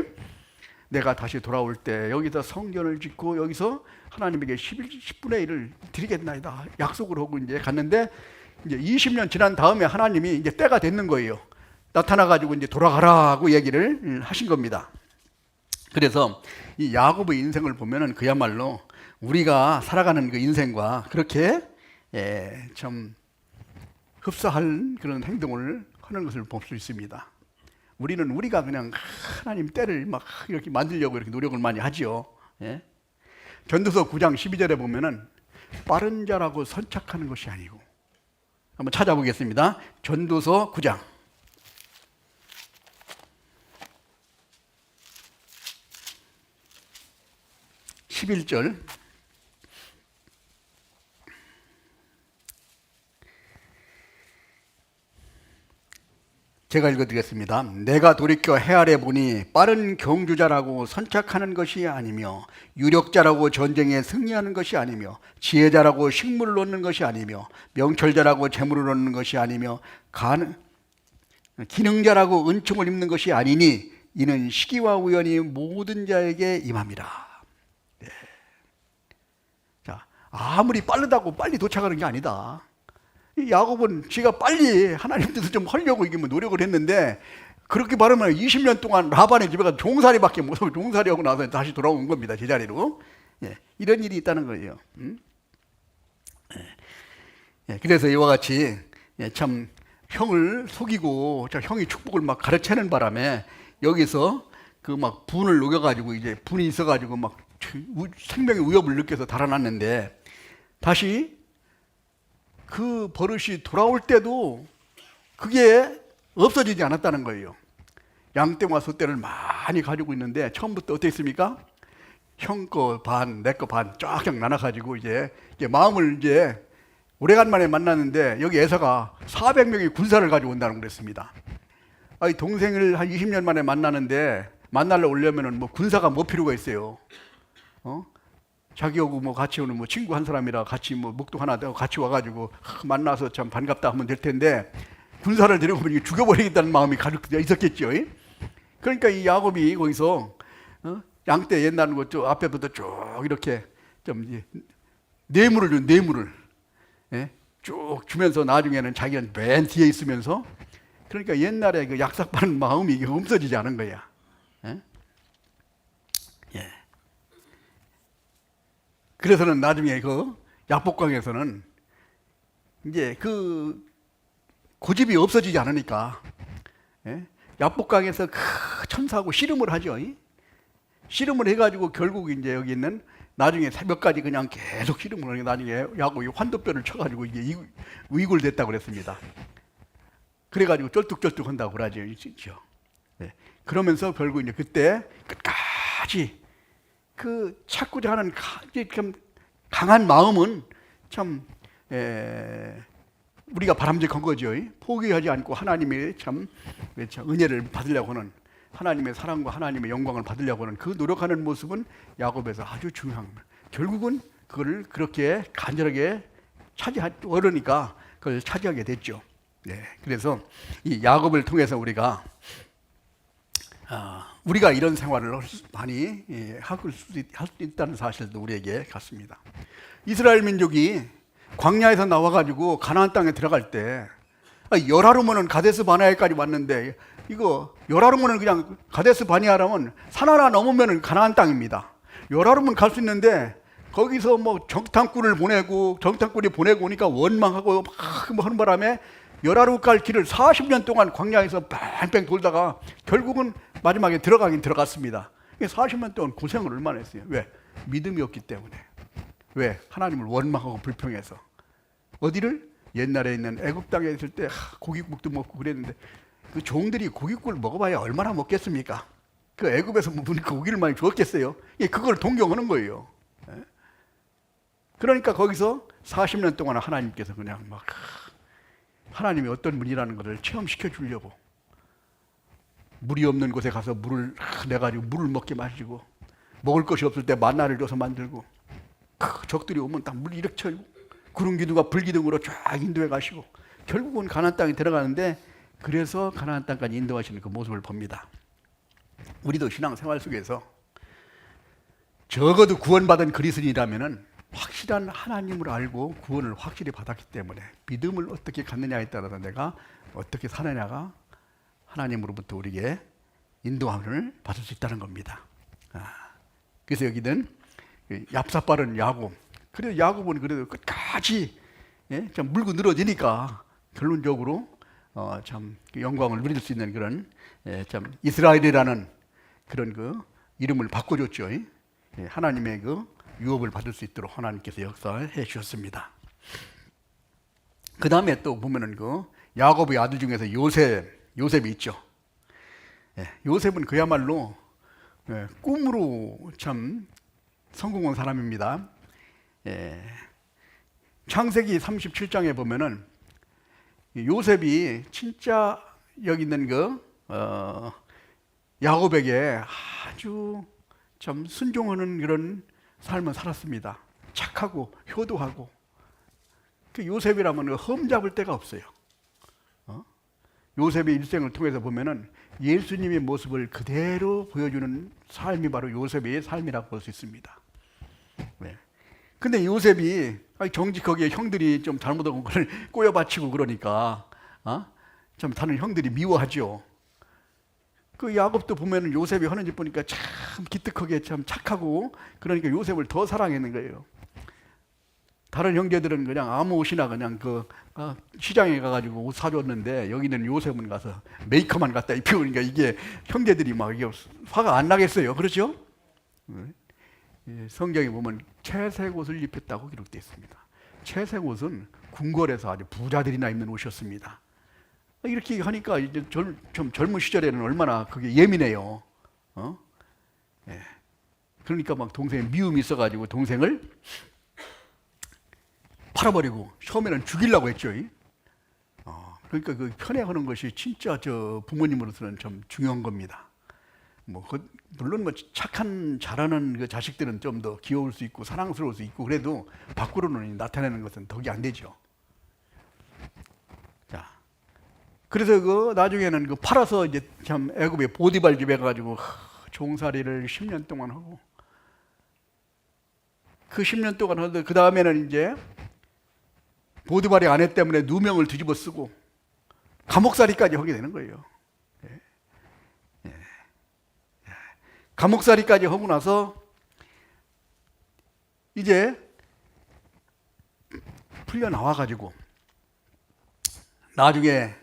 내가 다시 돌아올 때 여기서 성전을 짓고 여기서 하나님에게 10분의 1을 드리겠나이다 약속을 하고 이제 갔는데, 이제 20년 지난 다음에 하나님이 이제 때가 됐는 거예요. 나타나 가지고 이제 돌아가라고 얘기를 하신 겁니다. 그래서 이 야곱의 인생을 보면은 그야말로 우리가 살아가는 그 인생과 그렇게 좀 흡사한 그런 행동을 하는 것을 볼 수 있습니다. 우리가 그냥 하나님 때를 막 이렇게 만들려고 이렇게 노력을 많이 하지요. 전도서 9장 12절에 보면은 빠른 자라고 선착하는 것이 아니고, 한번 찾아보겠습니다. 전도서 9장 11절 제가 읽어드리겠습니다. 내가 돌이켜 헤아려 보니 빠른 경주자라고 선착하는 것이 아니며 유력자라고 전쟁에 승리하는 것이 아니며 지혜자라고 식물을 얻는 것이 아니며 명철자라고 재물을 얻는 것이 아니며 기능자라고 은총을 입는 것이 아니니 이는 시기와 우연이 모든 자에게 임함이라. 네. 자, 아무리 빠르다고 빨리 도착하는 게 아니다. 이 야곱은 지가 빨리 하나님 뜻을 좀 하려고 이게 뭐 노력을 했는데, 그렇게 말하면 20년 동안 라반의 집에 가서 종살이밖에 못하고 종살이하고 나서 다시 돌아온 겁니다, 제자리로. 이런 일이 있다는 거예요. 그래서 이와 같이 참 형을 속이고 저 형이 축복을 막 가르치는 바람에 여기서 그 막 분을 녹여가지고 이제 분이 있어가지고 막 생명의 위협을 느껴서 달아났는데 다시 그 버릇이 돌아올 때도 그게 없어지지 않았다는 거예요. 양떼와 소떼를 많이 가지고 있는데 처음부터 어떻게 했습니까? 형 거 반, 내 거 반 쫙쫙 나눠가지고 이제 마음을 이제 오래간만에 만났는데 여기 에서가 400명의 군사를 가지고 온다는 그랬습니다. 아니 동생을 한 20년 만에 만나는데 만나러 오려면은 뭐 군사가 뭐 필요가 있어요? 자기하고 뭐 같이 오는 뭐 친구 한 사람이라 같이 뭐 목도 하나 더 같이 와가지고 만나서 참 반갑다 하면 될 텐데 군사를 데리고 오면 죽여버리겠다는 마음이 가득 있었겠죠. 그러니까 이 야곱이 거기서 양떼 옛날 것 앞에부터 쭉 이렇게 좀 이제 뇌물을 준 뇌물을 쭉 주면서 나중에는 자기는 맨 뒤에 있으면서 그러니까 옛날에 그 약삭빠른 마음이 이게 없어지지 않은 거야. 예. 그래서는 나중에 그 야복강에서는 이제 그 고집이 없어지지 않으니까 야복강에서 그 천사하고 씨름을 하죠. 씨름을 해가지고 결국 이제 여기 있는 나중에 새벽까지 그냥 계속 씨름을 하니까 나중에 야곱이 환도뼈를 쳐가지고 이게 위골됐다고 그랬습니다. 그래가지고 쩔뚝쩔뚝 한다고 그러죠. 네. 그러면서 결국 이제 그때 끝까지 그 찾고자 하는 참 강한 마음은 참 우리가 바람직한 거죠. 포기하지 않고 하나님의 참 은혜를 받으려고 하는 하나님의 사랑과 하나님의 영광을 받으려고 하는 그 노력하는 모습은 야곱에서 아주 중요한 거예요. 결국은 그걸 그렇게 간절하게 어려니까 그걸 차지하게 됐죠. 네, 그래서 이 야곱을 통해서 우리가 이런 생활을 많이 할 수 있다는 사실도 우리에게 같습니다. 이스라엘 민족이 광야에서 나와가지고 가나안 땅에 들어갈 때 열하루면은 가데스 바네아까지 왔는데 이거 열하루면은 그냥 가데스 바네아라면 산 하나 넘으면은 가나안 땅입니다. 열하루면 갈 수 있는데 거기서 뭐 정탐꾼이 보내고 오니까 원망하고 막 하는 바람에 열하루 갈 길을 40년 동안 광야에서 뺑뺑 돌다가 결국은 마지막에 들어가긴 들어갔습니다. 40년 동안 고생을 얼마나 했어요. 왜? 믿음이 없기 때문에. 왜? 하나님을 원망하고 불평해서. 어디를? 옛날에 있는 애굽 땅에 있을 때 고깃국도 먹고 그랬는데 그 종들이 고깃국을 먹어봐야 얼마나 먹겠습니까? 그 애굽에서 그 고기를 많이 주었겠어요? 그걸 동경하는 거예요. 그러니까 거기서 40년 동안 하나님께서 그냥 막 하나님이 어떤 분이라는 것을 체험시켜 주려고 물이 없는 곳에 가서 물을 내가지고 물을 먹게 마시고 먹을 것이 없을 때 만나를 줘서 만들고 적들이 오면 딱 물 이렇게 쳐고 구름 기둥과 불 기둥으로 쫙 인도해 가시고 결국은 가나안 땅에 들어가는데 그래서 가나안 땅까지 인도하시는 그 모습을 봅니다. 우리도 신앙생활 속에서 적어도 구원받은 그리스도인이라면은 확실한 하나님을 알고 구원을 확실히 받았기 때문에 믿음을 어떻게 갖느냐에 따라서 내가 어떻게 사느냐가 하나님으로부터 우리에게 인도함을 받을 수 있다는 겁니다. 그래서 여기는 얍삽빠른 야곱. 그래도 야곱은 그래도 끝까지 좀 물고 늘어지니까 결론적으로 참 영광을 누릴 수 있는 그런 참 이스라엘이라는 그런 그 이름을 바꿔줬죠. 하나님의 그 유업을 받을 수 있도록 하나님께서 역사해 주셨습니다. 그 다음에 또 보면은 그 야곱의 아들 중에서 요셉이 있죠. 요셉은 그야말로 꿈으로 참 성공한 사람입니다. 창세기 37장에 보면은 요셉이 진짜 여기 있는 그 야곱에게 아주 참 순종하는 그런 삶을 살았습니다. 착하고 효도하고 그 요셉이라면 흠 잡을 데가 없어요. 요셉의 일생을 통해서 보면은 예수님의 모습을 그대로 보여주는 삶이 바로 요셉의 삶이라고 볼 수 있습니다. 근데 요셉이 정직하게 형들이 좀 잘못한 걸 꼬여바치고 그러니까 좀 다른 형들이 미워하죠. 그 야곱도 보면은 요셉이 하는 짓 보니까 참 기특하게 참 착하고 그러니까 요셉을 더 사랑했는 거예요. 다른 형제들은 그냥 아무 옷이나 그냥 시장에 가가지고 옷 사줬는데 여기는 요셉은 가서 메이커만 갖다 입히고 그러니까 이게 형제들이 막 이게 화가 안 나겠어요. 그렇죠? 성경에 보면 채색 옷을 입혔다고 기록되어 있습니다. 채색 옷은 궁궐에서 아주 부자들이나 입는 옷이었습니다. 이렇게 하니까 이제 좀 젊은 시절에는 얼마나 그게 예민해요. 그러니까 막 동생에 미움이 있어가지고 동생을 팔아버리고 처음에는 죽이려고 했죠. 그러니까 그 편애하는 것이 진짜 부모님으로서는 좀 중요한 겁니다. 물론 착한 잘하는 그 자식들은 좀 더 귀여울 수 있고 사랑스러울 수 있고 그래도 밖으로는 나타내는 것은 덕이 안 되죠. 자, 그래서 나중에는 팔아서 이제 참 애굽의 보디발 집에 가가지고 종살이를 10년 동안 하고 그 10년 동안 하는데 그 다음에는 이제 보디발의 아내 때문에 누명을 뒤집어 쓰고 감옥살이까지 하게 되는 거예요. 감옥살이까지 하고 나서 이제 풀려 나와가지고 나중에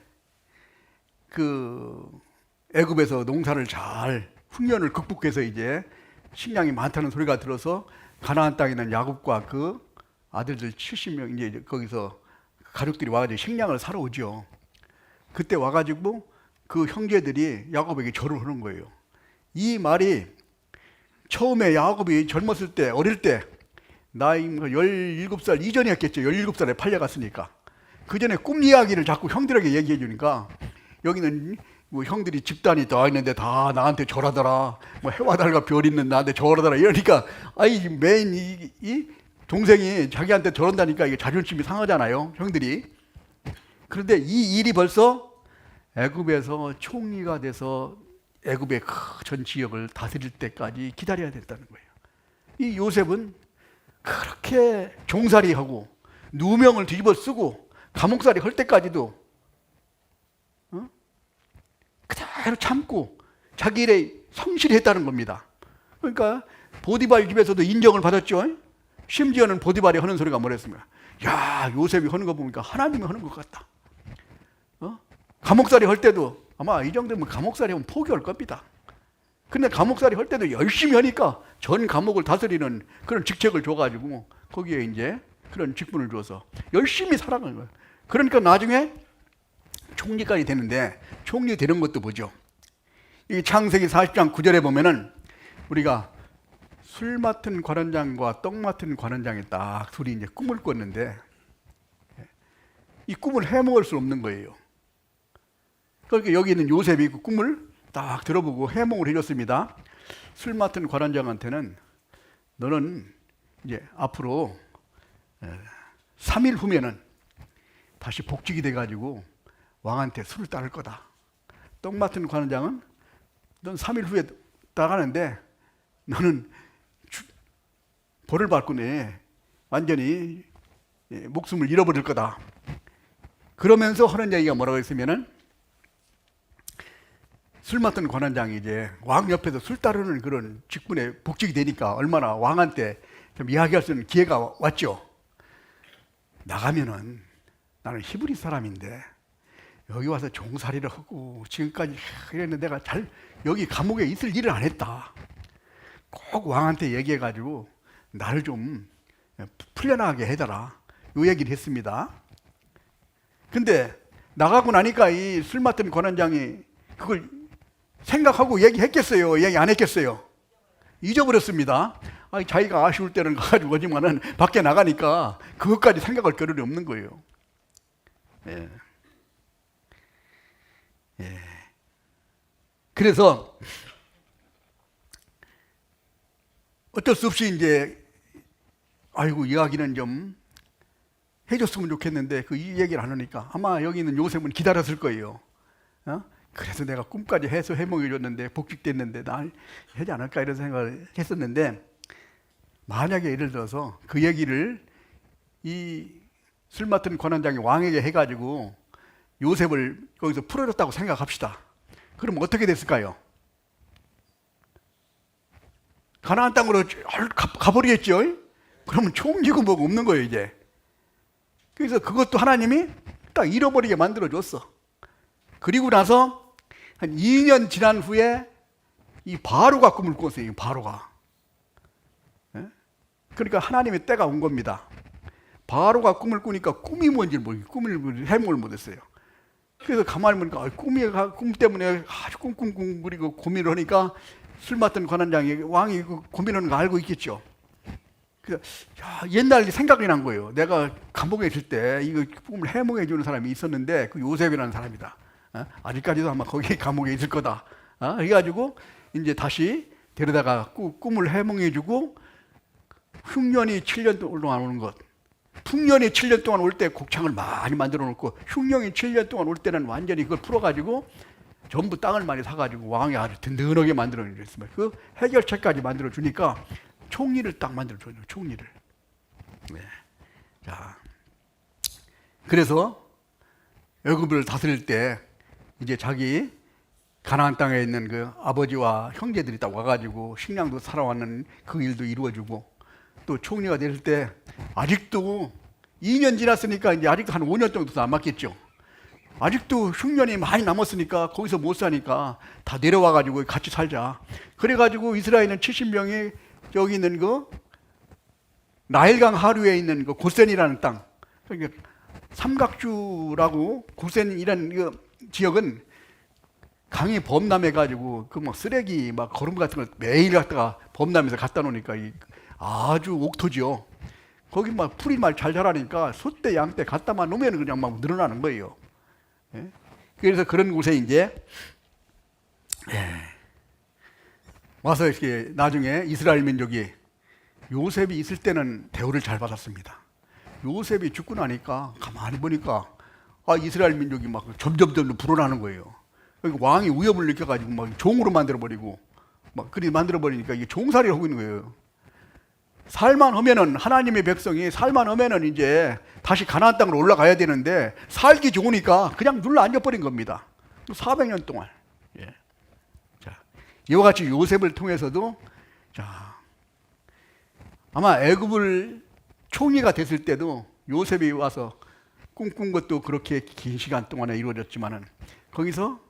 그 애굽에서 농사를 잘 흉년을 극복해서 이제 식량이 많다는 소리가 들어서 가나안 땅에 있는 야곱과 그 아들들 70명 이제 거기서 가족들이 와가지고 식량을 사러 오죠. 그때 와가지고 그 형제들이 야곱에게 절을 하는 거예요. 이 말이 처음에 야곱이 젊었을 때 어릴 때 나이 17살 이전이었겠죠. 17살에 팔려갔으니까 그 전에 꿈 이야기를 자꾸 형들에게 얘기해 주니까 여기는 형들이 집단이 다 있는데 다 나한테 절하더라. 해와 달과 별 있는 나한테 절하더라. 이러니까 매인 이 동생이 자기한테 저런다니까 이게 자존심이 상하잖아요. 형들이. 그런데 이 일이 벌써 애굽에서 총리가 돼서 애굽의 전 지역을 다스릴 때까지 기다려야 됐다는 거예요. 이 요셉은 그렇게 종살이하고 누명을 뒤집어 쓰고 감옥살이 할 때까지도 그대로 참고 자기 일에 성실히 했다는 겁니다. 그러니까 보디발 집에서도 인정을 받았죠. 심지어는 보디발이 하는 소리가 뭐랬습니까? 야, 요셉이 하는 거 보니까 하나님이 하는 것 같다. 감옥살이 할 때도 아마 이 정도면 감옥살이 하면 포기할 겁니다. 근데 감옥살이 할 때도 열심히 하니까 전 감옥을 다스리는 그런 직책을 줘가지고 거기에 이제 그런 직분을 줘서 열심히 살아가는 거예요. 그러니까 나중에 총리까지 되는데 총리 되는 것도 보죠. 이 창세기 40장 9절에 보면은 우리가 술 맡은 관원장과 떡 맡은 관원장이 딱 둘이 이제 꿈을 꿨는데 이 꿈을 해먹을 수 없는 거예요. 그러니까 여기 있는 요셉이 그 꿈을 딱 들어보고 해몽을 해줬습니다. 술 맡은 관원장한테는 너는 이제 앞으로 3일 후면은 다시 복직이 돼가지고 왕한테 술을 따를 거다. 떡 맡은 관원장은 넌 3일 후에 따가는데 너는 벌을 받고네 완전히 목숨을 잃어버릴 거다. 그러면서 하는 얘기가 뭐라고 했으면은 술 맡은 관원장이 이제 왕 옆에서 술 따르는 그런 직분에 복직이 되니까 얼마나 왕한테 좀 이야기할 수 있는 기회가 왔죠. 나가면은 나는 히브리 사람인데 여기 와서 종살이를 하고 지금까지 이랬는데 내가 여기 감옥에 있을 일을 안 했다. 꼭 왕한테 얘기해가지고 나를 좀 풀려나가게 해달라. 이 얘기를 했습니다. 근데 나가고 나니까 이 술 맡은 관원장이 그걸 생각하고 얘기했겠어요? 얘기 안 했겠어요? 잊어버렸습니다. 자기가 아쉬울 때는 가가지고 오지만은 밖에 나가니까 그것까지 생각할 겨를이 없는 거예요. 예. 그래서 어쩔 수 없이 이제 이야기는 좀 해줬으면 좋겠는데 이 얘기를 안 하니까 아마 여기 있는 요셉은 기다렸을 거예요. 그래서 내가 꿈까지 해서 해몽해줬는데 복직됐는데 날 하지 않을까 이런 생각을 했었는데 만약에 예를 들어서 그 얘기를 이 술 맡은 관원장이 왕에게 해가지고 요셉을 거기서 풀어줬다고 생각합시다. 그럼 어떻게 됐을까요? 가나안 땅으로 가버리겠죠? 그러면 총리고 뭐고 없는 거예요 이제. 그래서 그것도 하나님이 딱 잃어버리게 만들어줬어. 그리고 나서 한 2년 지난 후에 이 바로가 꿈을 꿨어요. 이 바로가. 그러니까 하나님의 때가 온 겁니다. 바로가 꿈을 꾸니까 꿈이 뭔지 모르겠어요. 꿈을 해몽을 못했어요. 그래서 가만히 보니까 꿈 때문에 아주 꿍꿍꿍거리고 고민을 하니까 술 맡은 관원장이 왕이 그 고민하는 거 알고 있겠죠. 그래서 옛날 생각이 난 거예요. 내가 감옥에 있을 때 이거 꿈을 해몽해 주는 사람이 있었는데 그 요셉이라는 사람이다. 아직까지도 아마 거기 감옥에 있을 거다. 그래가지고 이제 다시 데려다가 꿈을 해몽해 주고 흉년이 7년 동안 오는 것. 풍년이 7년 동안 올 때 곡창을 많이 만들어 놓고 흉년이 7년 동안 올 때는 완전히 그걸 풀어가지고 전부 땅을 많이 사가지고 왕이 아주 든든하게 만들어 줬습니다. 그 해결책까지 만들어 주니까 총리를 딱 만들어 줘요. 총리를. 네. 자, 그래서 애굽을 다스릴 때 이제 자기 가나안 땅에 있는 그 아버지와 형제들이 딱 와가지고 식량도 사러왔는 그 일도 이루어주고 또 총리가 됐을 때 아직도 2년 지났으니까 이제 아직도 한 5년 정도 더 남았겠죠. 아직도 흉년이 많이 남았으니까 거기서 못 사니까 다 내려와가지고 같이 살자. 그래가지고 이스라엘은 70명이 여기 있는 그 나일강 하류에 있는 그 고센이라는 땅, 그러니까 삼각주라고 고센이라는 그 지역은 강이 범람해가지고 그 뭐 쓰레기 막 거름 같은 거 매일 갖다가 범람해서 갖다 놓으니까 아주 옥토지요. 거기 막 풀이 막 잘 자라니까 소떼 양떼 갖다만 놓으면 그냥 막 늘어나는 거예요. 예? 그래서 그런 곳에 이제 와서 이렇게 나중에 이스라엘 민족이 요셉이 있을 때는 대우를 잘 받았습니다. 요셉이 죽고 나니까 가만히 보니까 이스라엘 민족이 막 점점 불어나는 거예요. 그러니까 왕이 위협을 느껴가지고 막 종으로 만들어버리고 막 그리 만들어버리니까 이게 종살이를 하고 있는 거예요. 살만 하면은 하나님의 백성이 살만 하면은 이제 다시 가나안 땅으로 올라가야 되는데 살기 좋으니까 그냥 눌러 앉아버린 겁니다. 400년 동안. 예. 자, 이와 같이 요셉을 통해서도 자, 아마 애굽을 총리가 됐을 때도 요셉이 와서 꿈꾼 것도 그렇게 긴 시간 동안에 이루어졌지만은 거기서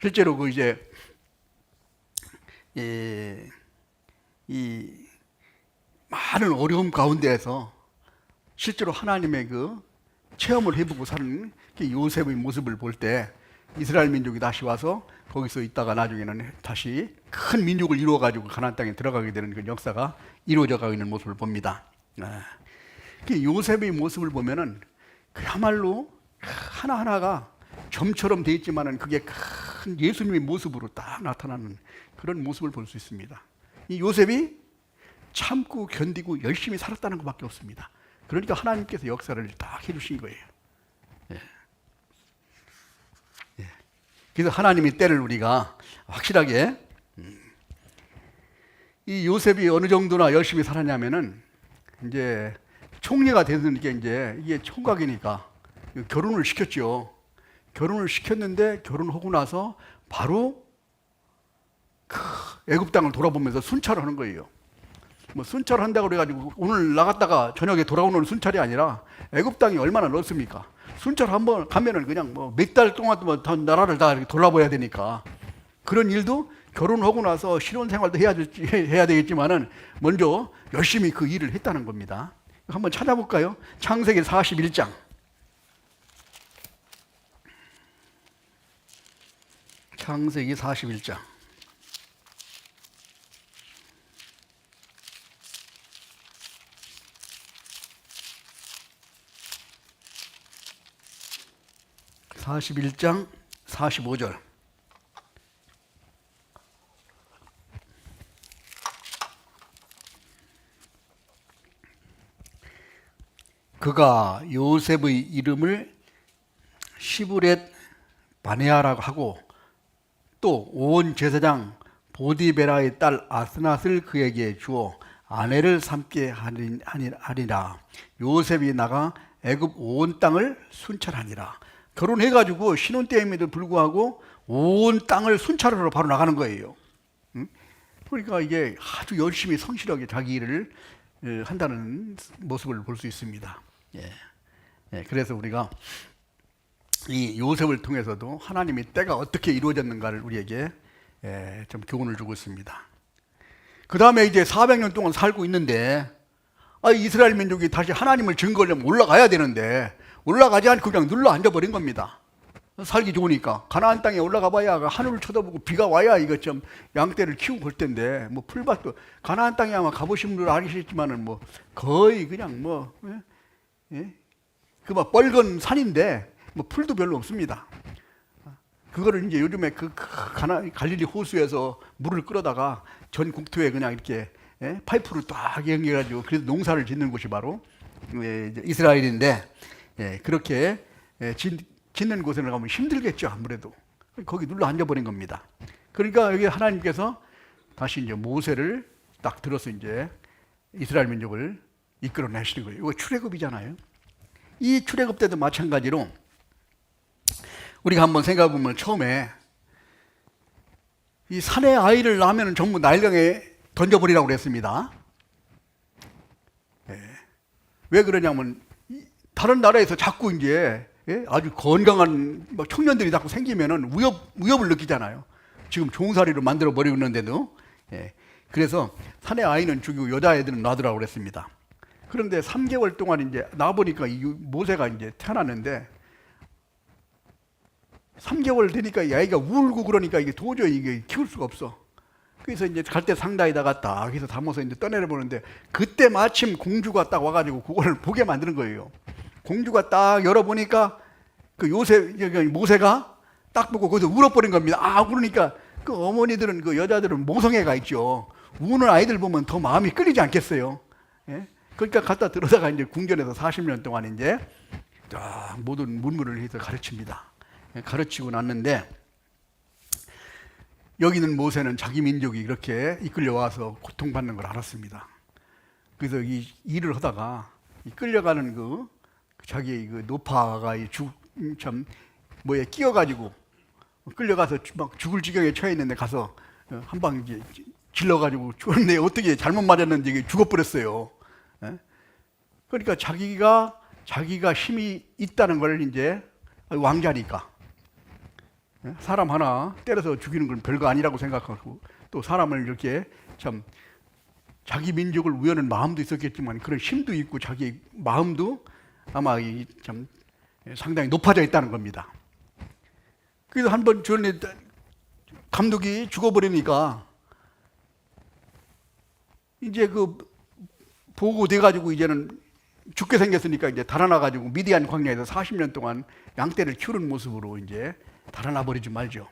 실제로 그 이제 이 많은 어려움 가운데에서 실제로 하나님의 그 체험을 해보고 사는 요셉의 모습을 볼 때 이스라엘 민족이 다시 와서 거기서 있다가 나중에는 다시 큰 민족을 이루어가지고 가나안 땅에 들어가게 되는 그 역사가 이루어져 가고 있는 모습을 봅니다. 요셉의 모습을 보면은 그야말로 하나하나가 점처럼 되어 있지만은 그게 큰 예수님의 모습으로 딱 나타나는 그런 모습을 볼 수 있습니다. 이 요셉이 참고 견디고 열심히 살았다는 것밖에 없습니다. 그러니까 하나님께서 역사를 딱 해주신 거예요. 예. 예. 그래서 하나님의 때를 우리가 확실하게 이 요셉이 어느 정도나 열심히 살았냐면은 이제 총리가 되는 게 이제 이게 총각이니까 결혼을 시켰죠. 결혼을 시켰는데 결혼하고 나서 바로 애굽 땅을 돌아보면서 순찰을 하는 거예요. 뭐 순찰을 한다고 그래가지고 오늘 나갔다가 저녁에 돌아오는 순찰이 아니라 애굽 땅이 얼마나 넓습니까? 순찰 한번 가면은 그냥 뭐 몇 달 동안 다 나라를 다 이렇게 돌아봐야 되니까 그런 일도 결혼하고 나서 신혼생활도 해야 되겠지만은 먼저 열심히 그 일을 했다는 겁니다. 한번 찾아볼까요? 창세기 41장. 창세기 41장. (41장) 45절. 그가 요셉의 이름을 시브렛 바네아라고 하고 또 온 제사장 보디베라의 딸 아스낫을 그에게 주어 아내를 삼게 하니라. 요셉이 나가 애굽 온 땅을 순찰하니라. 결혼해가지고 신혼 때임에도 불구하고 온 땅을 순찰하러 바로 나가는 거예요. 그러니까 이게 아주 열심히 성실하게 자기 일을 한다는 모습을 볼 수 있습니다. 그래서 우리가 이 요셉을 통해서도 하나님의 때가 어떻게 이루어졌는가를 우리에게 좀 교훈을 주고 있습니다. 그 다음에 이제 400년 동안 살고 있는데 이스라엘 민족이 다시 하나님을 증거하려면 올라가야 되는데 올라가지 않고 그냥 눌러 앉아버린 겁니다. 살기 좋으니까. 가나안 땅에 올라가 봐야 하늘을 쳐다보고 비가 와야 이거 좀 양떼를 키우고 그럴 텐데 뭐 풀밭도 가나안 땅에 아마 가보신 분들 아시겠지만은 뭐 거의 그냥 뭐 그 막 뻘건 산인데 뭐 풀도 별로 없습니다. 그거를 이제 요즘에 갈릴리 호수에서 물을 끌어다가 전 국토에 그냥 이렇게 파이프를 딱 연결해가지고 그래서 농사를 짓는 곳이 바로 이스라엘인데 그렇게 짓는 곳에 가면 힘들겠죠. 아무래도 거기 눌러 앉아버린 겁니다. 그러니까 여기 하나님께서 다시 이제 모세를 딱 들어서 이제 이스라엘 민족을 이끌어내시는 거예요. 이거 출애굽이잖아요. 이 출애굽 때도 마찬가지로 우리가 한번 생각해 보면 처음에 이 산의 아이를 낳으면 전부 나일강에 던져버리라고 그랬습니다. 왜 그러냐면 다른 나라에서 자꾸 이제 아주 건강한 청년들이 자꾸 생기면은 위협을 느끼잖아요. 지금 종살이로 만들어 버리고 있는데도. 그래서 산의 아이는 죽이고 여자애들은 놔두라고 그랬습니다. 그런데 3개월 동안 이제 낳아보니까 모세가 이제 태어났는데 3개월 되니까 이 아이가 울고 그러니까 이게 도저히 이게 키울 수가 없어. 그래서 이제 갈대 상다에다가 딱 해서 담아서 이제 떠내려 보는데 그때 마침 공주가 딱 와가지고 그걸 보게 만드는 거예요. 공주가 딱 열어보니까 그 모세가 딱 보고 거기서 울어버린 겁니다. 그러니까 그 어머니들은 그 여자들은 모성애가 있죠. 우는 아이들 보면 더 마음이 끌리지 않겠어요. 그러니까 갖다 들어다가 이제 궁전에서 40년 동안 이제 딱 모든 문물을 해서 가르칩니다. 가르치고 났는데 여기는 모세는 자기 민족이 이렇게 이끌려와서 고통받는 걸 알았습니다. 그래서 이 일을 하다가 끌려가는 자기 노파가 뭐에 끼어가지고 끌려가서 막 죽을 지경에 처해 있는데 가서 한 방 이제 질러가지고 죽었는데 어떻게 잘못 맞았는지 죽어버렸어요. 그러니까 자기가 힘이 있다는 걸 이제 왕자니까 사람 하나 때려서 죽이는 건 별거 아니라고 생각하고 또 사람을 이렇게 참 자기 민족을 위하는 마음도 있었겠지만 그런 힘도 있고 자기 마음도 아마 참 상당히 높아져 있다는 겁니다. 그래서 한번 전에 감독이 죽어버리니까 이제 보고돼가지고 이제는 죽게 생겼으니까 이제 달아나가지고 미디안 광야에서 40년 동안 양떼를 키우는 모습으로 이제 달아나 버리지 말죠.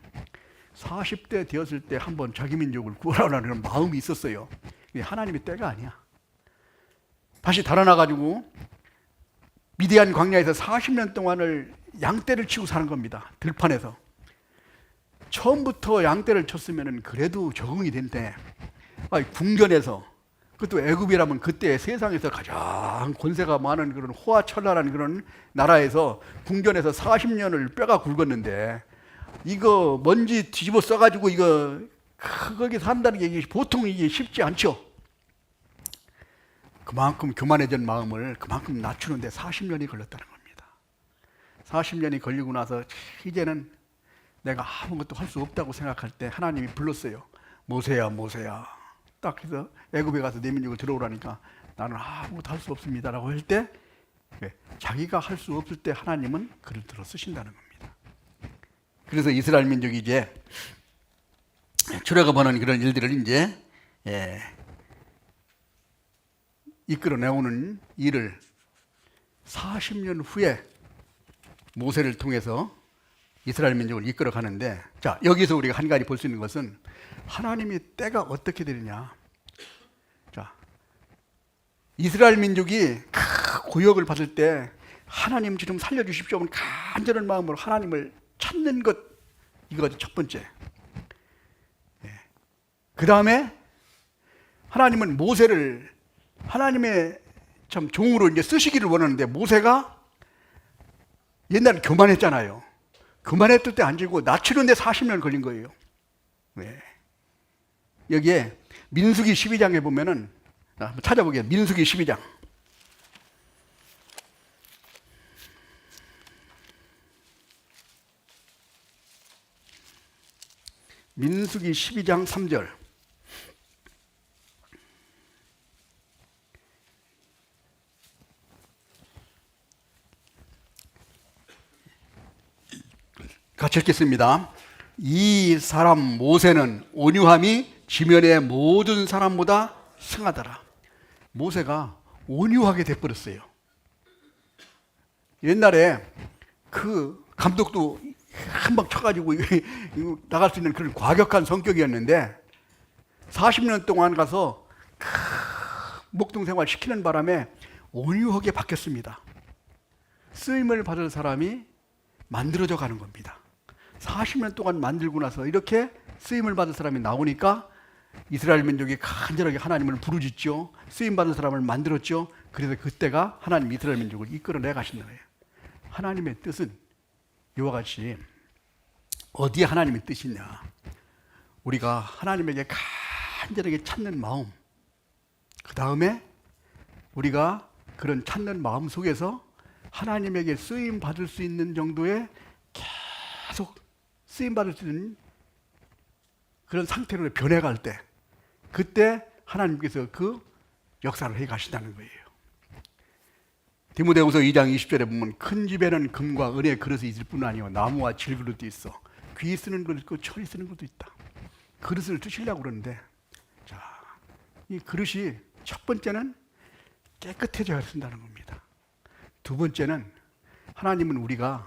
40대 되었을 때 한번 자기 민족을 구하라는 마음이 있었어요. 하나님의 때가 아니야. 다시 달아나가지고 미디안 광야에서 40년 동안을 양떼를 치고 사는 겁니다. 들판에서. 처음부터 양떼를 쳤으면 그래도 적응이 된대. 궁전에서 그것도 애굽이라면 그때 세상에서 가장 권세가 많은 그런 호화철랄한 그런 나라에서 궁전에서 40년을 뼈가 굵었는데 이거 먼지 뒤집어 써가지고 이거 거기 산다는 게 보통 이게 쉽지 않죠. 그만큼 교만해진 마음을 그만큼 낮추는데 40년이 걸렸다는 겁니다. 40년이 걸리고 나서 이제는 내가 아무것도 할 수 없다고 생각할 때 하나님이 불렀어요. 모세야 모세야. 딱 해서 애굽에 가서 내 민족을 들어오라니까 나는 아무것도 할 수 없습니다라고 할 때 자기가 할 수 없을 때 하나님은 그를 들어 쓰신다는 겁니다. 그래서 이스라엘 민족이 이제 출애굽하는 그런 일들을 이제 이끌어내오는 일을 40년 후에 모세를 통해서 이스라엘 민족을 이끌어 가는데, 자, 여기서 우리가 한 가지 볼 수 있는 것은 하나님의 때가 어떻게 되느냐. 자, 이스라엘 민족이 고역을 받을 때 하나님 좀 살려주십시오 하면 간절한 마음으로 하나님을 찾는 것, 이거가 첫 번째. 그 다음에 하나님은 모세를 하나님의 참 종으로 이제 쓰시기를 원하는데, 모세가 옛날에 교만했잖아요. 교만했을 때 안 지고 낮추는데 40년 걸린 거예요. 여기에 민수기 12장에 보면은 한번 찾아보게요. 민수기 12장. 민수기 12장 3절. 같이 읽겠습니다. 이 사람 모세는 온유함이 지면의 모든 사람보다 승하더라. 모세가 온유하게 돼버렸어요. 옛날에 그 감독도 한 방 쳐가지고 이거 나갈 수 있는 그런 과격한 성격이었는데 40년 동안 가서 목동 생활 시키는 바람에 온유하게 바뀌었습니다. 쓰임을 받을 사람이 만들어져 가는 겁니다. 40년 동안 만들고 나서 이렇게 쓰임을 받을 사람이 나오니까 이스라엘 민족이 간절하게 하나님을 부르짖죠. 쓰임 받은 사람을 만들었죠. 그래서 그때가 하나님 이스라엘 민족을 이끌어내 가신 거예요. 하나님의 뜻은 이와 같이 어디에 하나님의 뜻이 있냐? 우리가 하나님에게 간절하게 찾는 마음, 그 다음에 우리가 그런 찾는 마음 속에서 하나님에게 쓰임 받을 수 있는 정도의 계속 쓰임 받을 수 있는 그런 상태로 변해갈 때, 그때 하나님께서 그 역사를 해 가신다는 거예요. 디모데후서 2장 20절에 보면 큰 집에는 금과 은의 그릇이 있을 뿐 아니요 나무와 질그릇도 있어. 귀 쓰는 것도 있고 철이 쓰는 것도 있다. 그릇을 드시려고 그러는데, 자, 이 그릇이 첫 번째는 깨끗해져야 쓴다는 겁니다. 두 번째는 하나님은 우리가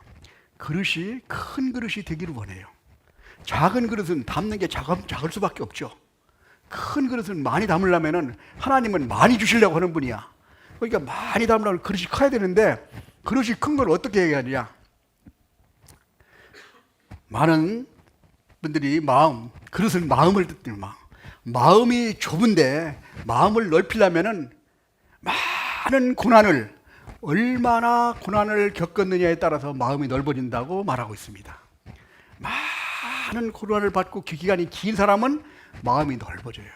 그릇이 큰 그릇이 되기를 원해요. 작은 그릇은 담는 게 작을 수밖에 없죠. 큰 그릇은 많이 담으려면 하나님은 많이 주시려고 하는 분이야. 그러니까 많이 담으려면 그릇이 커야 되는데, 그릇이 큰 걸 어떻게 해야 하냐? 많은 분들이 그릇을 마음을 뜻해요. 마음이 좁은데 마음을 넓히려면은 많은 고난을, 얼마나 고난을 겪었느냐에 따라서 마음이 넓어진다고 말하고 있습니다. 많은 고난을 받고 기간이 긴 사람은 마음이 넓어져요.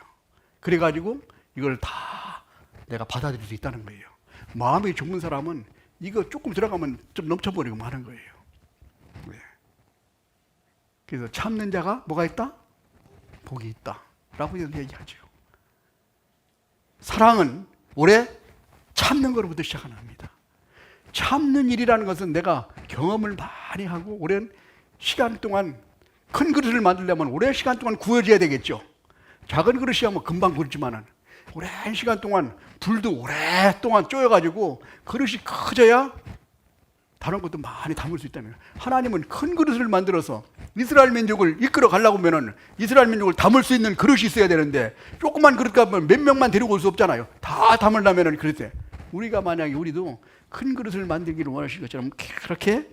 그래가지고 이걸 다 내가 받아들일 수 있다는 거예요. 마음이 좁은 사람은 이거 조금 들어가면 좀 넘쳐버리고 마는 거예요. 그래서 참는 자가 뭐가 있다? 복이 있다 라고 얘기하죠. 사랑은 오래 참는 것부터 시작하는 겁니다. 참는 일이라는 것은 내가 경험을 많이 하고 오랜 시간 동안, 큰 그릇을 만들려면 오랜 시간 동안 구워져야 되겠죠. 작은 그릇이야 뭐 금방 구웠지만은 오랜 시간 동안 불도 오랫동안 쪼여가지고 그릇이 커져야 다른 것도 많이 담을 수 있다면, 하나님은 큰 그릇을 만들어서 이스라엘 민족을 이끌어 가려고 하면은 이스라엘 민족을 담을 수 있는 그릇이 있어야 되는데, 조그만 그릇 가면 몇 명만 데리고 올 수 없잖아요. 다 담으려면은. 그랬대. 우리가 만약에 우리도 큰 그릇을 만들기를 원하시는 것처럼 그렇게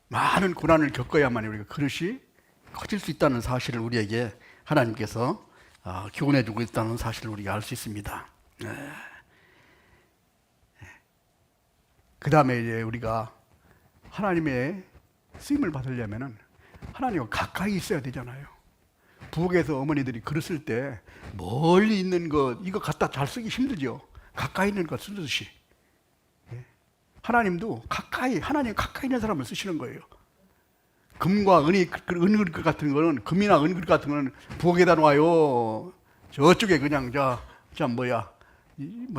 많은 고난을 겪어야만 우리가 그릇이 커질 수 있다는 사실을 우리에게 하나님께서 교훈해 주고 있다는 사실을 우리가 알 수 있습니다. 그 다음에 이제 우리가 하나님의 쓰임을 받으려면은 하나님과 가까이 있어야 되잖아요. 부엌에서 어머니들이 그릇 때 멀리 있는 것, 이거 갖다 잘 쓰기 힘들죠. 가까이 있는 것 쓰듯이. 하나님도 하나님 가까이 있는 사람을 쓰시는 거예요. 금과 은그릇 같은 거는, 금이나 은그릇 같은 거는 부엌에다 놓아요. 저쪽에 그냥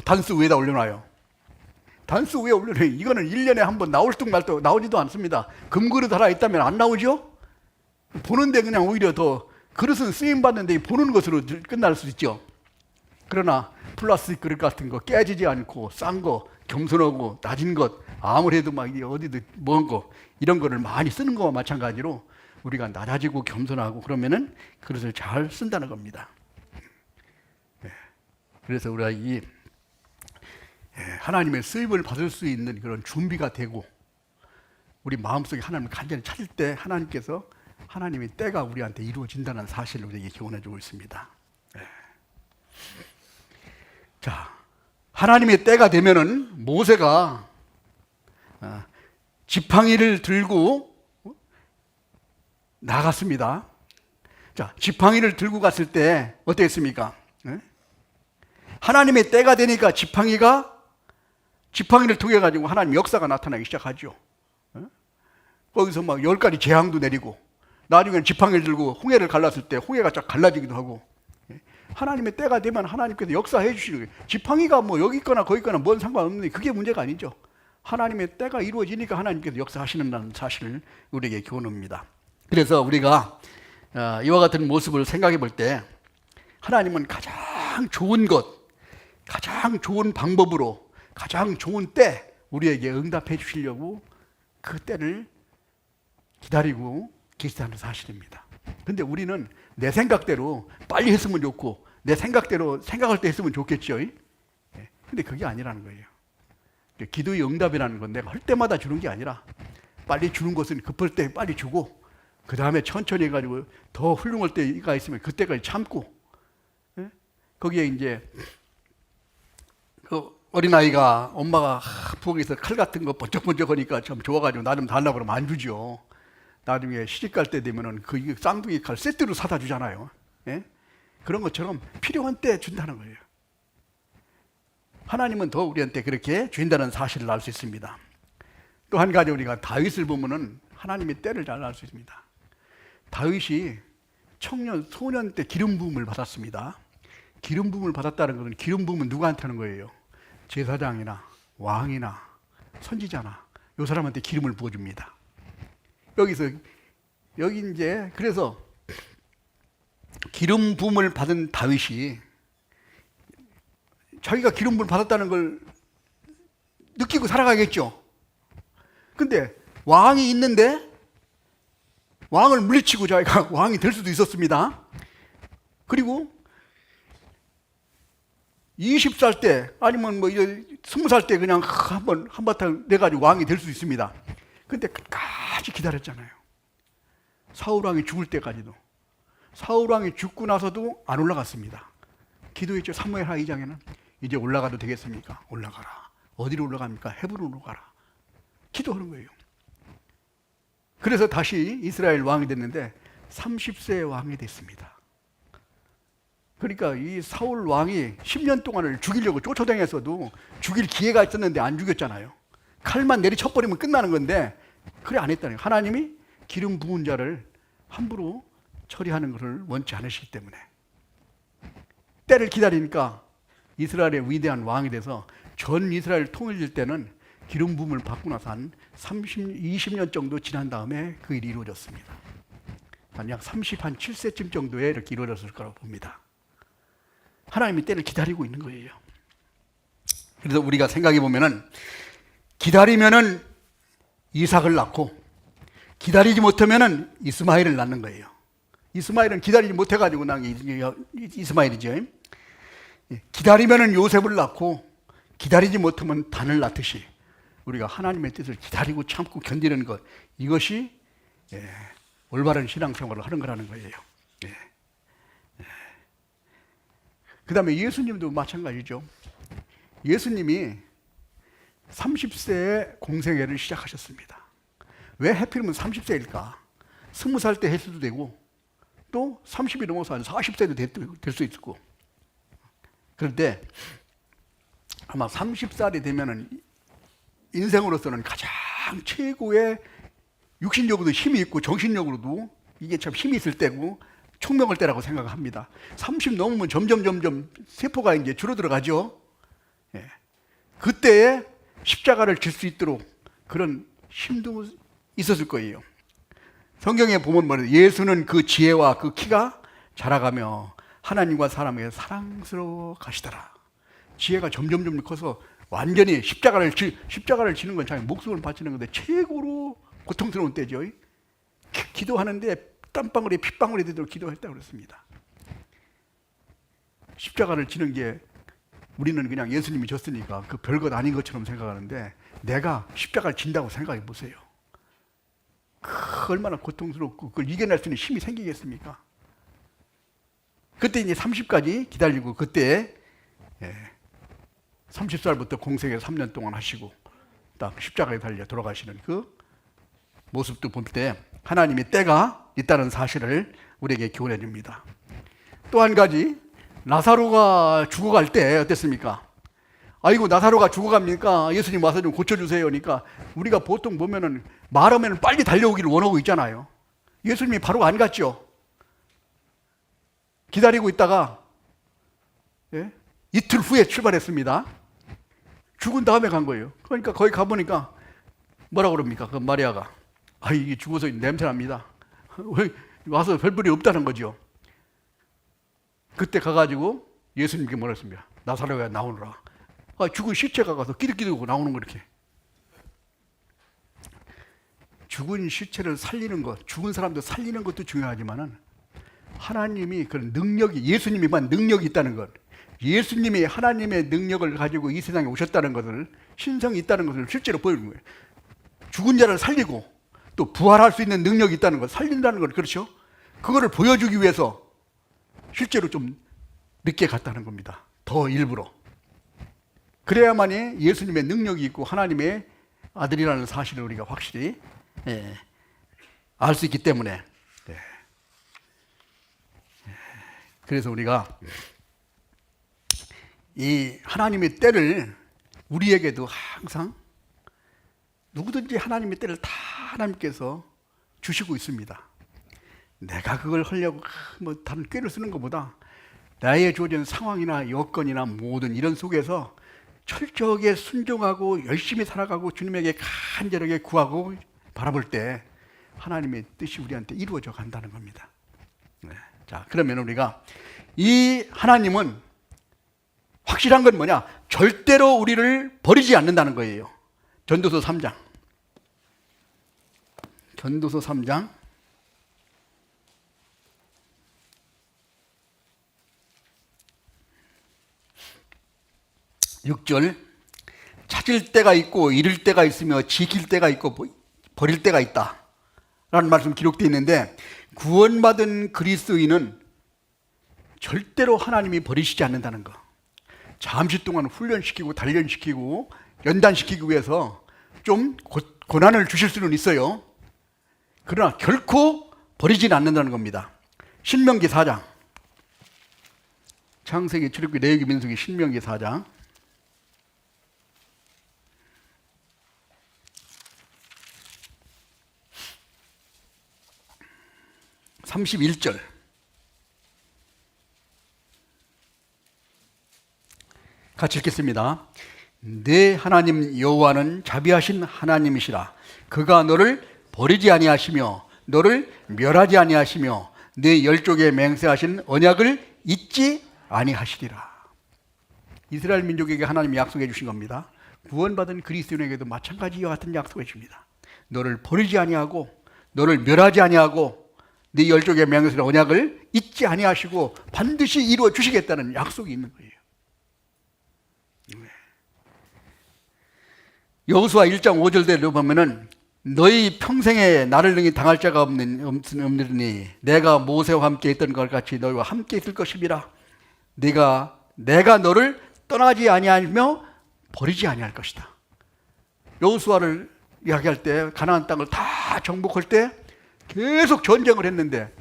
단스 위에다 올려놔요. 단스 위에 올려놔요. 이거는 1년에 한 번 나올 듯 말 듯 나오지도 않습니다. 금그릇 하나 있다면 안 나오죠? 보는데 그냥 오히려 더, 그릇은 쓰임받는데 보는 것으로 끝날 수 있죠. 그러나 플라스틱 그릇 같은 거 깨지지 않고 싼 거, 겸손하고 낮은 것, 아무래도 막 어디든 먼 거, 이런 거를 많이 쓰는 거와 마찬가지로 우리가 낮아지고 겸손하고 그러면은 그릇을 잘 쓴다는 겁니다. 그래서 우리가 하나님의 쓰임을 받을 수 있는 그런 준비가 되고, 우리 마음속에 하나님을 간절히 찾을 때 하나님께서, 하나님의 때가 우리한테 이루어진다는 사실을 우리에게 교훈해 주고 있습니다. 자, 하나님의 때가 되면은 모세가 지팡이를 들고 나갔습니다. 자, 지팡이를 들고 갔을 때 어땠습니까? 하나님의 때가 되니까 지팡이를 통해 가지고 하나님 역사가 나타나기 시작하죠. 거기서 막 10가지 재앙도 내리고, 나중에는 지팡이를 들고 홍해를 갈랐을 때 홍해가 쫙 갈라지기도 하고, 하나님의 때가 되면 하나님께서 역사해 주시는 거예요. 지팡이가 뭐 여기 있거나 거기 있거나 뭔 상관없는데 그게 문제가 아니죠. 하나님의 때가 이루어지니까 하나님께서 역사하시는 사실을 우리에게 교훈합니다. 그래서 우리가 이와 같은 모습을 생각해 볼 때 하나님은 가장 좋은 것, 가장 좋은 방법으로, 가장 좋은 때 우리에게 응답해 주시려고 그 때를 기다리고 계시다는 사실입니다. 근데 우리는 내 생각대로 빨리 했으면 좋고, 내 생각대로 생각할 때 했으면 좋겠죠. 근데 그게 아니라는 거예요. 기도의 응답이라는 건 내가 할 때마다 주는 게 아니라, 빨리 주는 것은 급할 때 빨리 주고, 그 다음에 천천히 해가지고 더 훌륭할 때가 있으면 그때까지 참고, 거기에 이제 그 어린아이가 엄마가 부엌에서 칼 같은 거 번쩍번쩍 하니까 참 좋아가지고 나 좀 달라고 그러면 안 주죠. 나중에 시집갈 때 되면은 그 쌍둥이 칼 세트로 사다 주잖아요. 그런 것처럼 필요한 때 준다는 거예요. 하나님은 더 우리한테 그렇게 주인다는 사실을 알 수 있습니다. 또 한 가지 우리가 다윗을 보면은 하나님의 때를 잘 알 수 있습니다. 다윗이 소년 때 기름 부음을 받았습니다. 기름 부음을 받았다는 것은, 기름 부음은 누구한테 하는 거예요? 제사장이나 왕이나 선지자나 이 사람한테 기름을 부어줍니다. 여기 이제 그래서 기름 부음을 받은 다윗이 자기가 기름 부음을 받았다는 걸 느끼고 살아가겠죠. 근데 왕이 있는데 왕을 물리치고 자기가 왕이 될 수도 있었습니다. 그리고 20살 때 아니면 뭐 20살 때 그냥 한바탕 내가지고 왕이 될 수 있습니다. 근데 끝까지 기다렸잖아요. 사울왕이 죽을 때까지도. 사울왕이 죽고 나서도 안 올라갔습니다. 기도했죠. 사무엘하 2장에는 이제 올라가도 되겠습니까? 올라가라. 어디로 올라갑니까? 헤브론으로 가라. 기도하는 거예요. 그래서 다시 이스라엘 왕이 됐는데 30세의 왕이 됐습니다. 그러니까 이 사울 왕이 10년 동안을 죽이려고 쫓아다녔어도 죽일 기회가 있었는데 안 죽였잖아요. 칼만 내리쳐버리면 끝나는 건데 그래 안 했다는 거예요. 하나님이 기름 부은 자를 함부로 처리하는 것을 원치 않으시기 때문에. 때를 기다리니까 이스라엘의 위대한 왕이 돼서 전 이스라엘 통일될 때는 기름 부음을 받고 나서 한 20년 정도 지난 다음에 그 일이 이루어졌습니다. 약 37세쯤 정도에 이렇게 이루어졌을 거라고 봅니다. 하나님이 때를 기다리고 있는 거예요. 그래서 우리가 생각해 보면은 기다리면은 이삭을 낳고 기다리지 못하면은 이스마엘을 낳는 거예요. 이스마엘은 기다리지 못해가지고 낳은 게 이스마엘이죠. 기다리면은 요셉을 낳고 기다리지 못하면 단을 낳듯이 우리가 하나님의 뜻을 기다리고 참고 견디는 것, 이것이 올바른 신앙생활을 하는 거라는 거예요. 그 다음에 예수님도 마찬가지죠. 예수님이 30세에 공생애를 시작하셨습니다. 왜 하필이면 30세일까? 20살 때 했어도 되고 또 30이 넘어서 한 40세도 될 수 있고, 그런데 아마 30살이 되면은 인생으로서는 가장 최고의 육신적으로도 힘이 있고 정신력으로도 이게 참 힘이 있을 때고 총명할 때라고 생각합니다. 30 넘으면 점점 세포가 이제 줄어들어가죠. 그때에 십자가를 질 수 있도록 그런 힘도 있었을 거예요. 성경에 보면 뭐래요? 예수는 그 지혜와 그 키가 자라가며 하나님과 사람에게 사랑스러워 가시더라. 지혜가 점점 커서 완전히 십자가를 지는 건 자기 목숨을 바치는 건데 최고로 고통스러운 때죠. 기도하는데 땀방울이 핏방울이 되도록 기도했다고 그랬습니다. 십자가를 지는 게 우리는 그냥 예수님이 졌으니까 그 별것 아닌 것처럼 생각하는데, 내가 십자가를 진다고 생각해 보세요. 얼마나 고통스럽고 그걸 이겨낼 수 있는 힘이 생기겠습니까? 그때 이제 30까지 기다리고, 그때 30살부터 공생에 3년 동안 하시고 딱 십자가에 달려 돌아가시는 그 모습도 볼 때 하나님의 때가 있다는 사실을 우리에게 교훈해 줍니다. 또 한 가지, 나사로가 죽어갈 때 어땠습니까? 아이고 나사로가 죽어갑니까? 예수님 와서 좀 고쳐주세요. 그러니까 우리가 보통 보면은 말하면 빨리 달려오기를 원하고 있잖아요. 예수님이 바로 안 갔죠. 기다리고 있다가 이틀 후에 출발했습니다. 죽은 다음에 간 거예요. 그러니까 거기 가보니까 뭐라고 그럽니까? 그 마리아가 이게 죽어서 냄새납니다. 와서 별볼이 없다는 거죠. 그때 가가지고 예수님께 뭐라 했습니다. 나사로가 나오느라. 죽은 시체가 가서 끼득끼득 나오는 거 이렇게. 죽은 시체를 살리는 것, 죽은 사람들 살리는 것도 중요하지만은 하나님이 그런 능력이, 예수님이만 능력이 있다는 것, 예수님이 하나님의 능력을 가지고 이 세상에 오셨다는 것을, 신성이 있다는 것을 실제로 보여주는 거예요. 죽은 자를 살리고 또 부활할 수 있는 능력이 있다는 것, 살린다는 것, 그렇죠? 그거를 보여주기 위해서 실제로 좀 늦게 갔다는 겁니다. 더 일부러. 그래야만이 예수님의 능력이 있고 하나님의 아들이라는 사실을 우리가 확실히 알 수 있기 때문에. 그래서 우리가 이 하나님의 때를 우리에게도 항상 누구든지 하나님의 때를 다 하나님께서 주시고 있습니다. 내가 그걸 하려고 뭐 다른 꾀를 쓰는 것보다 나의 주어진 상황이나 여건이나 모든 이런 속에서 철저하게 순종하고 열심히 살아가고 주님에게 간절하게 구하고 바라볼 때 하나님의 뜻이 우리한테 이루어져 간다는 겁니다. 자, 그러면 우리가 이 하나님은 확실한 건 뭐냐? 절대로 우리를 버리지 않는다는 거예요. 전도서 3장. 전도서 3장 6절. 찾을 때가 있고 잃을 때가 있으며 지킬 때가 있고 버릴 때가 있다 라는 말씀 기록되어 있는데, 구원받은 그리스도인은 절대로 하나님이 버리시지 않는다는 거. 잠시 동안 훈련시키고 단련시키고 연단시키기 위해서 좀 고난을 주실 수는 있어요. 그러나 결코 버리지는 않는다는 겁니다. 신명기 4장. 창세기, 출애굽기, 레위기, 민수기, 신명기 4장 31절. 같이 읽겠습니다. 내 하나님 여호와는 자비하신 하나님이시라. 그가 너를 버리지 아니하시며 너를 멸하지 아니하시며 내 열족에 맹세하신 언약을 잊지 아니하시리라. 이스라엘 민족에게 하나님이 약속해 주신 겁니다. 구원받은 그리스도인에게도 마찬가지와 같은 약속해 줍니다. 너를 버리지 아니하고 너를 멸하지 아니하고 네 열족의 맹세한 언약을 잊지 아니하시고 반드시 이루어 주시겠다는 약속이 있는 거예요. 여호수아 1장 5절대로 보면은 너희 평생에 나를 능히 당할 자가 없느니 내가 모세와 함께 있던 것 같이 너희와 함께 있을 것이니라. 내가 너를 떠나지 아니하며 버리지 아니할 것이다. 여호수아를 이야기할 때 가나안 땅을 다 정복할 때 계속 전쟁을 했는데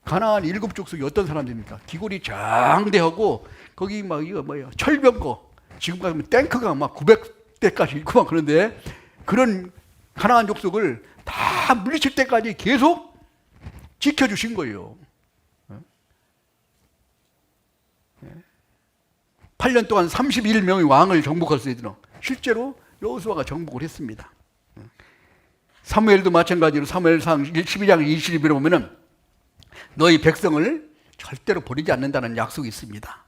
가나안 7족속이 어떤 사람들입니까? 기골이 장대하고 거기 막 이거 뭐예요? 철병거, 지금 가면 탱크가 막 900대까지 있고 막 그런데 그런 가나안 족속을 다 물리칠 때까지 계속 지켜주신 거예요. 8년 동안 31명의 왕을 정복할 수 있도록 실제로 여호수아가 정복을 했습니다. 사무엘도 마찬가지로 사무엘상 12장 22절에 보면은 너희 백성을 절대로 버리지 않는다는 약속이 있습니다.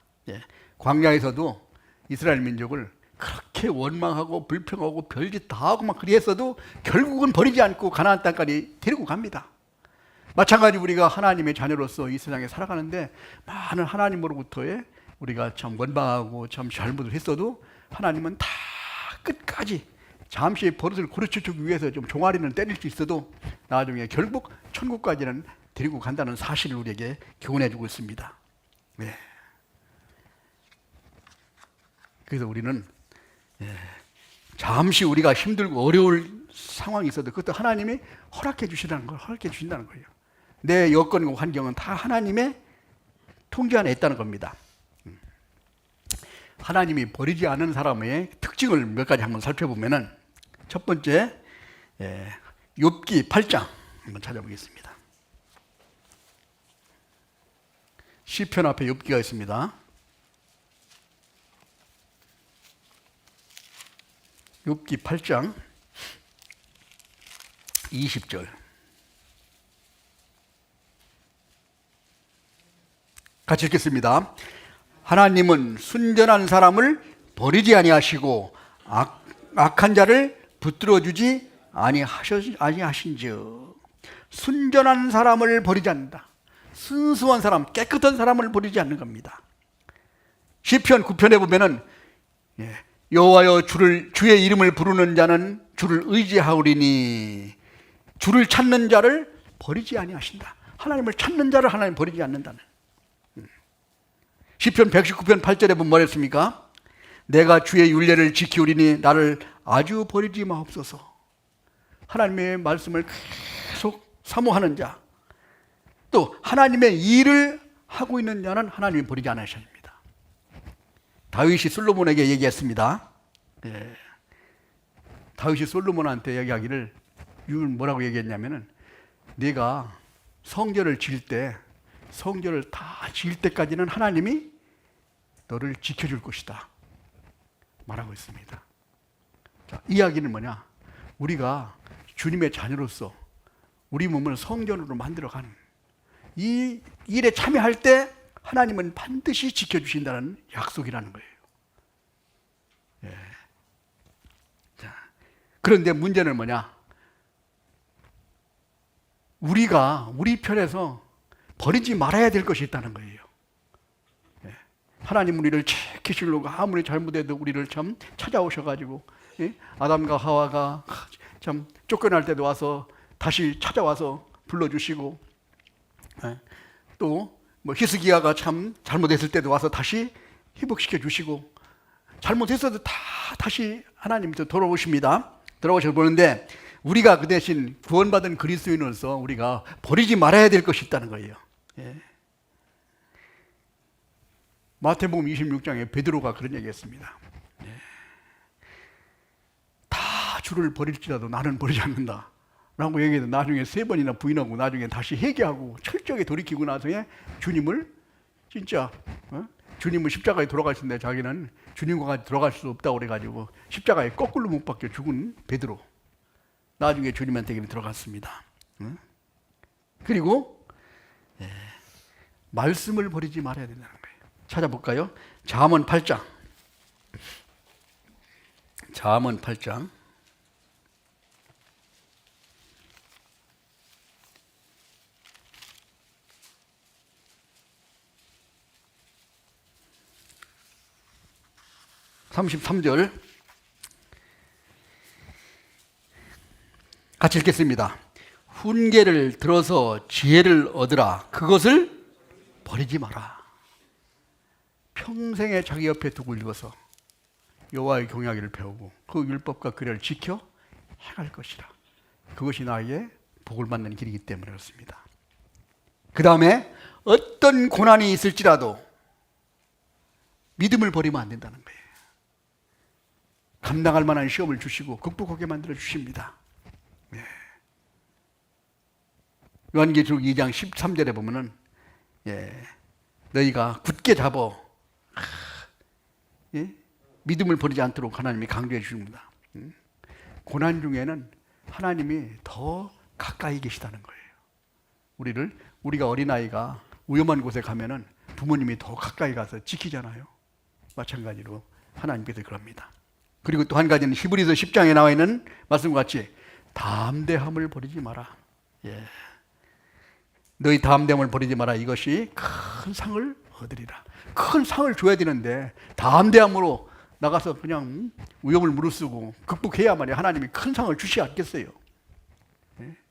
광야에서도 이스라엘 민족을 그렇게 원망하고 불평하고 별짓 다 하고 막 그리했어도 결국은 버리지 않고 가나안 땅까지 데리고 갑니다. 마찬가지 우리가 하나님의 자녀로서 이 세상에 살아가는데 많은 하나님으로부터의 우리가 참 원망하고 참 잘못을 했어도 하나님은 다 끝까지 잠시 버릇을 고쳐주기 위해서 좀 종아리는 때릴 수 있어도 나중에 결국 천국까지는 데리고 간다는 사실을 우리에게 교훈해주고 있습니다. 네. 그래서 우리는 잠시 우리가 힘들고 어려울 상황이 있어도 그것도 하나님이 허락해 주신다는 거예요. 내 여건과 환경은 다 하나님의 통제 안에 있다는 겁니다. 하나님이 버리지 않은 사람의 특징을 몇 가지 한번 살펴보면은, 첫 번째, 욥기 8장 한번 찾아보겠습니다. 시편 앞에 욥기가 있습니다. 욥기 8장 20절. 같이 읽겠습니다. 하나님은 순전한 사람을 버리지 아니하시고 악한 자를 붙들어 주지 아니하신즉. 순전한 사람을 버리지 않는다. 순수한 사람, 깨끗한 사람을 버리지 않는 겁니다. 시편 9편에 보면은 여호와여 주의 이름을 부르는 자는 주를 의지하오리니 주를 찾는 자를 버리지 아니하신다. 하나님을 찾는 자를 하나님 버리지 않는다는. 시편 119편 8절에 보면 뭐랬습니까? 내가 주의 율례를 지키오리니 나를 아주 버리지 마옵소서. 하나님의 말씀을 계속 사모하는 자, 또 하나님의 일을 하고 있는 자는 하나님이 버리지 않으십니다. 다윗이 솔로몬에게 얘기했습니다. 다윗이 솔로몬한테 얘기하기를, 뭐라고 얘기했냐면은, 네가 성전을 지을 때, 성전을 다 지을 때까지는 하나님이 너를 지켜줄 것이다 말하고 있습니다. 자, 이야기는 뭐냐? 우리가 주님의 자녀로서 우리 몸을 성전으로 만들어가는 이 일에 참여할 때 하나님은 반드시 지켜주신다는 약속이라는 거예요. 자, 그런데 문제는 뭐냐? 우리가 우리 편에서 버리지 말아야 될 것이 있다는 거예요. 하나님 우리를 지키시려고 아무리 잘못해도 우리를 참 찾아오셔가지고, 아담과 하와가 참 쫓겨날 때도 와서 다시 찾아와서 불러주시고, 또 뭐 히스기야가 참 잘못했을 때도 와서 다시 회복시켜 주시고, 잘못했어도 다 다시 하나님께서 돌아오십니다. 돌아오셔서 보는데, 우리가 그 대신 구원받은 그리스도인으로서 우리가 버리지 말아야 될 것이 있다는 거예요. 마태복음 26장에 베드로가 그런 얘기했습니다. 다 주를 버릴지라도 나는 버리지 않는다 라고 얘기해서 나중에 3번이나 부인하고 나중에 다시 회개하고 철저하게 돌이키고 나서에 주님을 진짜 주님은 십자가에 돌아가셨는데 자기는 주님과 같이 돌아갈 수 없다고 그래가지고 십자가에 거꾸로 못 박혀 죽은 베드로, 나중에 주님한테 들어갔습니다. 그리고 말씀을 버리지 말아야 된다는 거예요. 찾아볼까요? 잠언 8장. 잠언 8장. (33절) 같이 읽겠습니다. 훈계를 들어서 지혜를 얻으라. 그것을 버리지 마라. 평생에 자기 옆에 두고 읽어서 여호와의 경외하기를 배우고 그 율법과 규례를 지켜 행할 것이라. 그것이 나에게 복을 받는 길이기 때문에 그렇습니다. 그 다음에 어떤 고난이 있을지라도 믿음을 버리면 안 된다는 거예요. 감당할 만한 시험을 주시고 극복하게 만들어 주십니다. 요한계시록 2장 13절에 보면은 너희가 굳게 잡어 믿음을 버리지 않도록 하나님이 강조해 주십니다. 고난 중에는 하나님이 더 가까이 계시다는 거예요. 우리가 어린아이가 위험한 곳에 가면은 부모님이 더 가까이 가서 지키잖아요. 마찬가지로 하나님께서 그럽니다. 그리고 또 한 가지는 히브리서 10장에 나와 있는 말씀과 같이 담대함을 버리지 마라. 너희 담대함을 버리지 마라. 이것이 큰 상을 얻으리라. 큰 상을 줘야 되는데 담대함으로 나가서 그냥 위험을 무릅쓰고 극복해야만이 하나님이 큰 상을 주시지 않겠어요.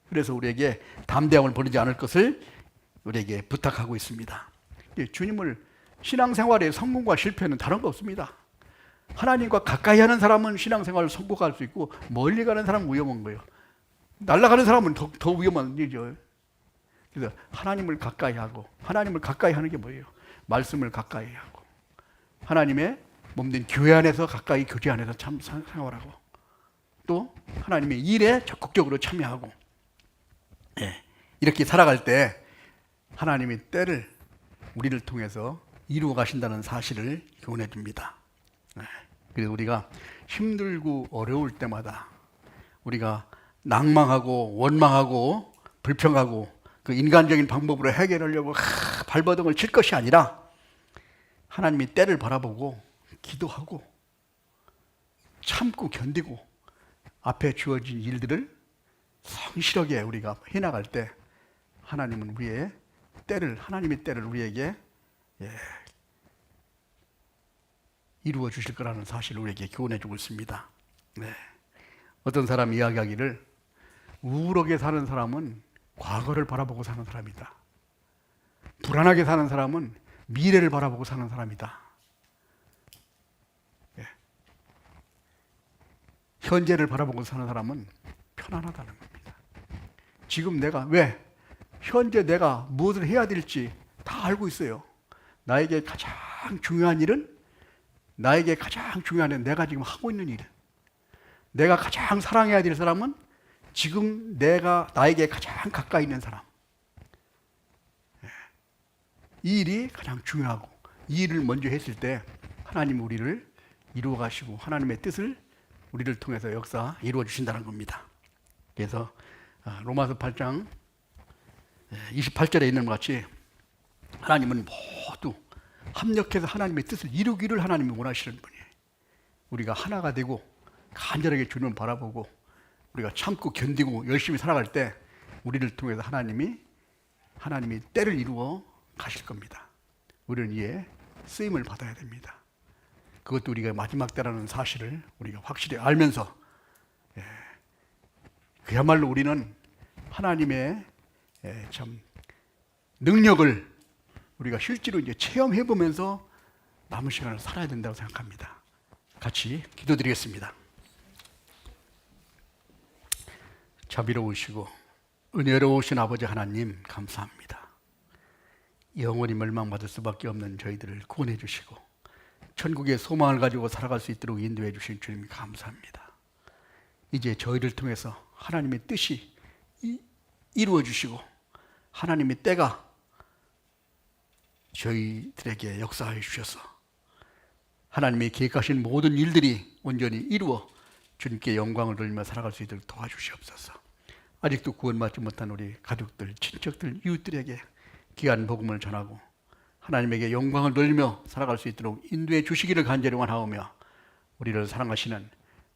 그래서 우리에게 담대함을 버리지 않을 것을 우리에게 부탁하고 있습니다. 주님을 신앙생활의 성공과 실패는 다른 거 없습니다. 하나님과 가까이 하는 사람은 신앙생활을 성공할 수 있고 멀리 가는 사람은 위험한 거예요. 날아가는 사람은 더 위험한 일이죠. 그래서 하나님을 가까이 하고, 하나님을 가까이 하는 게 뭐예요? 말씀을 가까이 하고, 하나님의 몸된 교회 안에서 가까이 교제 안에서 참 생활하고, 또 하나님의 일에 적극적으로 참여하고, 이렇게 살아갈 때 하나님의 때를 우리를 통해서 이루어 가신다는 사실을 교훈해 줍니다. 그래서 우리가 힘들고 어려울 때마다 우리가 낭망하고 원망하고 불평하고 그 인간적인 방법으로 해결하려고 발버둥을 칠 것이 아니라 하나님이 때를 바라보고 기도하고 참고 견디고 앞에 주어진 일들을 성실하게 우리가 해나갈 때 하나님은 우리의 때를, 하나님의 때를 우리에게 이루어 주실 거라는 사실을 우리에게 교훈해 주고 있습니다. 어떤 사람이 이야기하기를 우울하게 사는 사람은 과거를 바라보고 사는 사람이다. 불안하게 사는 사람은 미래를 바라보고 사는 사람이다. 현재를 바라보고 사는 사람은 편안하다는 겁니다. 지금 내가 현재 내가 무엇을 해야 될지 다 알고 있어요. 나에게 가장 중요한 일은 내가 지금 하고 있는 일. 내가 가장 사랑해야 될 사람은 지금 나에게 가장 가까이 있는 사람. 이 일이 가장 중요하고 이 일을 먼저 했을 때 하나님 우리를 이루어 가시고 하나님의 뜻을 우리를 통해서 역사 이루어 주신다는 겁니다. 그래서 로마서 8장 28절에 있는 것 같이 하나님은 모두 합력해서 하나님의 뜻을 이루기를 하나님이 원하시는 분이에요. 우리가 하나가 되고 간절하게 주님을 바라보고 우리가 참고 견디고 열심히 살아갈 때 우리를 통해서 하나님이 때를 이루어 가실 겁니다. 우리는 이에 쓰임을 받아야 됩니다. 그것도 우리가 마지막 때라는 사실을 우리가 확실히 알면서 그야말로 우리는 하나님의 참 능력을 우리가 실제로 이제 체험해 보면서 남은 시간을 살아야 된다고 생각합니다. 같이 기도드리겠습니다. 자비로우시고 은혜로우신 아버지 하나님 감사합니다. 영원히 멸망받을 수밖에 없는 저희들을 구원해 주시고 천국의 소망을 가지고 살아갈 수 있도록 인도해 주신 주님 감사합니다. 이제 저희를 통해서 하나님의 뜻이 이루어 주시고 하나님의 때가 저희들에게 역사해 주셔서 하나님의 계획하신 모든 일들이 온전히 이루어 주님께 영광을 돌리며 살아갈 수 있도록 도와주시옵소서. 아직도 구원받지 못한 우리 가족들, 친척들, 이웃들에게 귀한 복음을 전하고 하나님에게 영광을 돌리며 살아갈 수 있도록 인도해 주시기를 간절히 원하오며 우리를 사랑하시는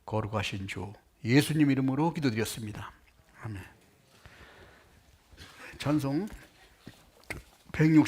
거룩하신 주 예수님 이름으로 기도드렸습니다. 아멘. 찬송 160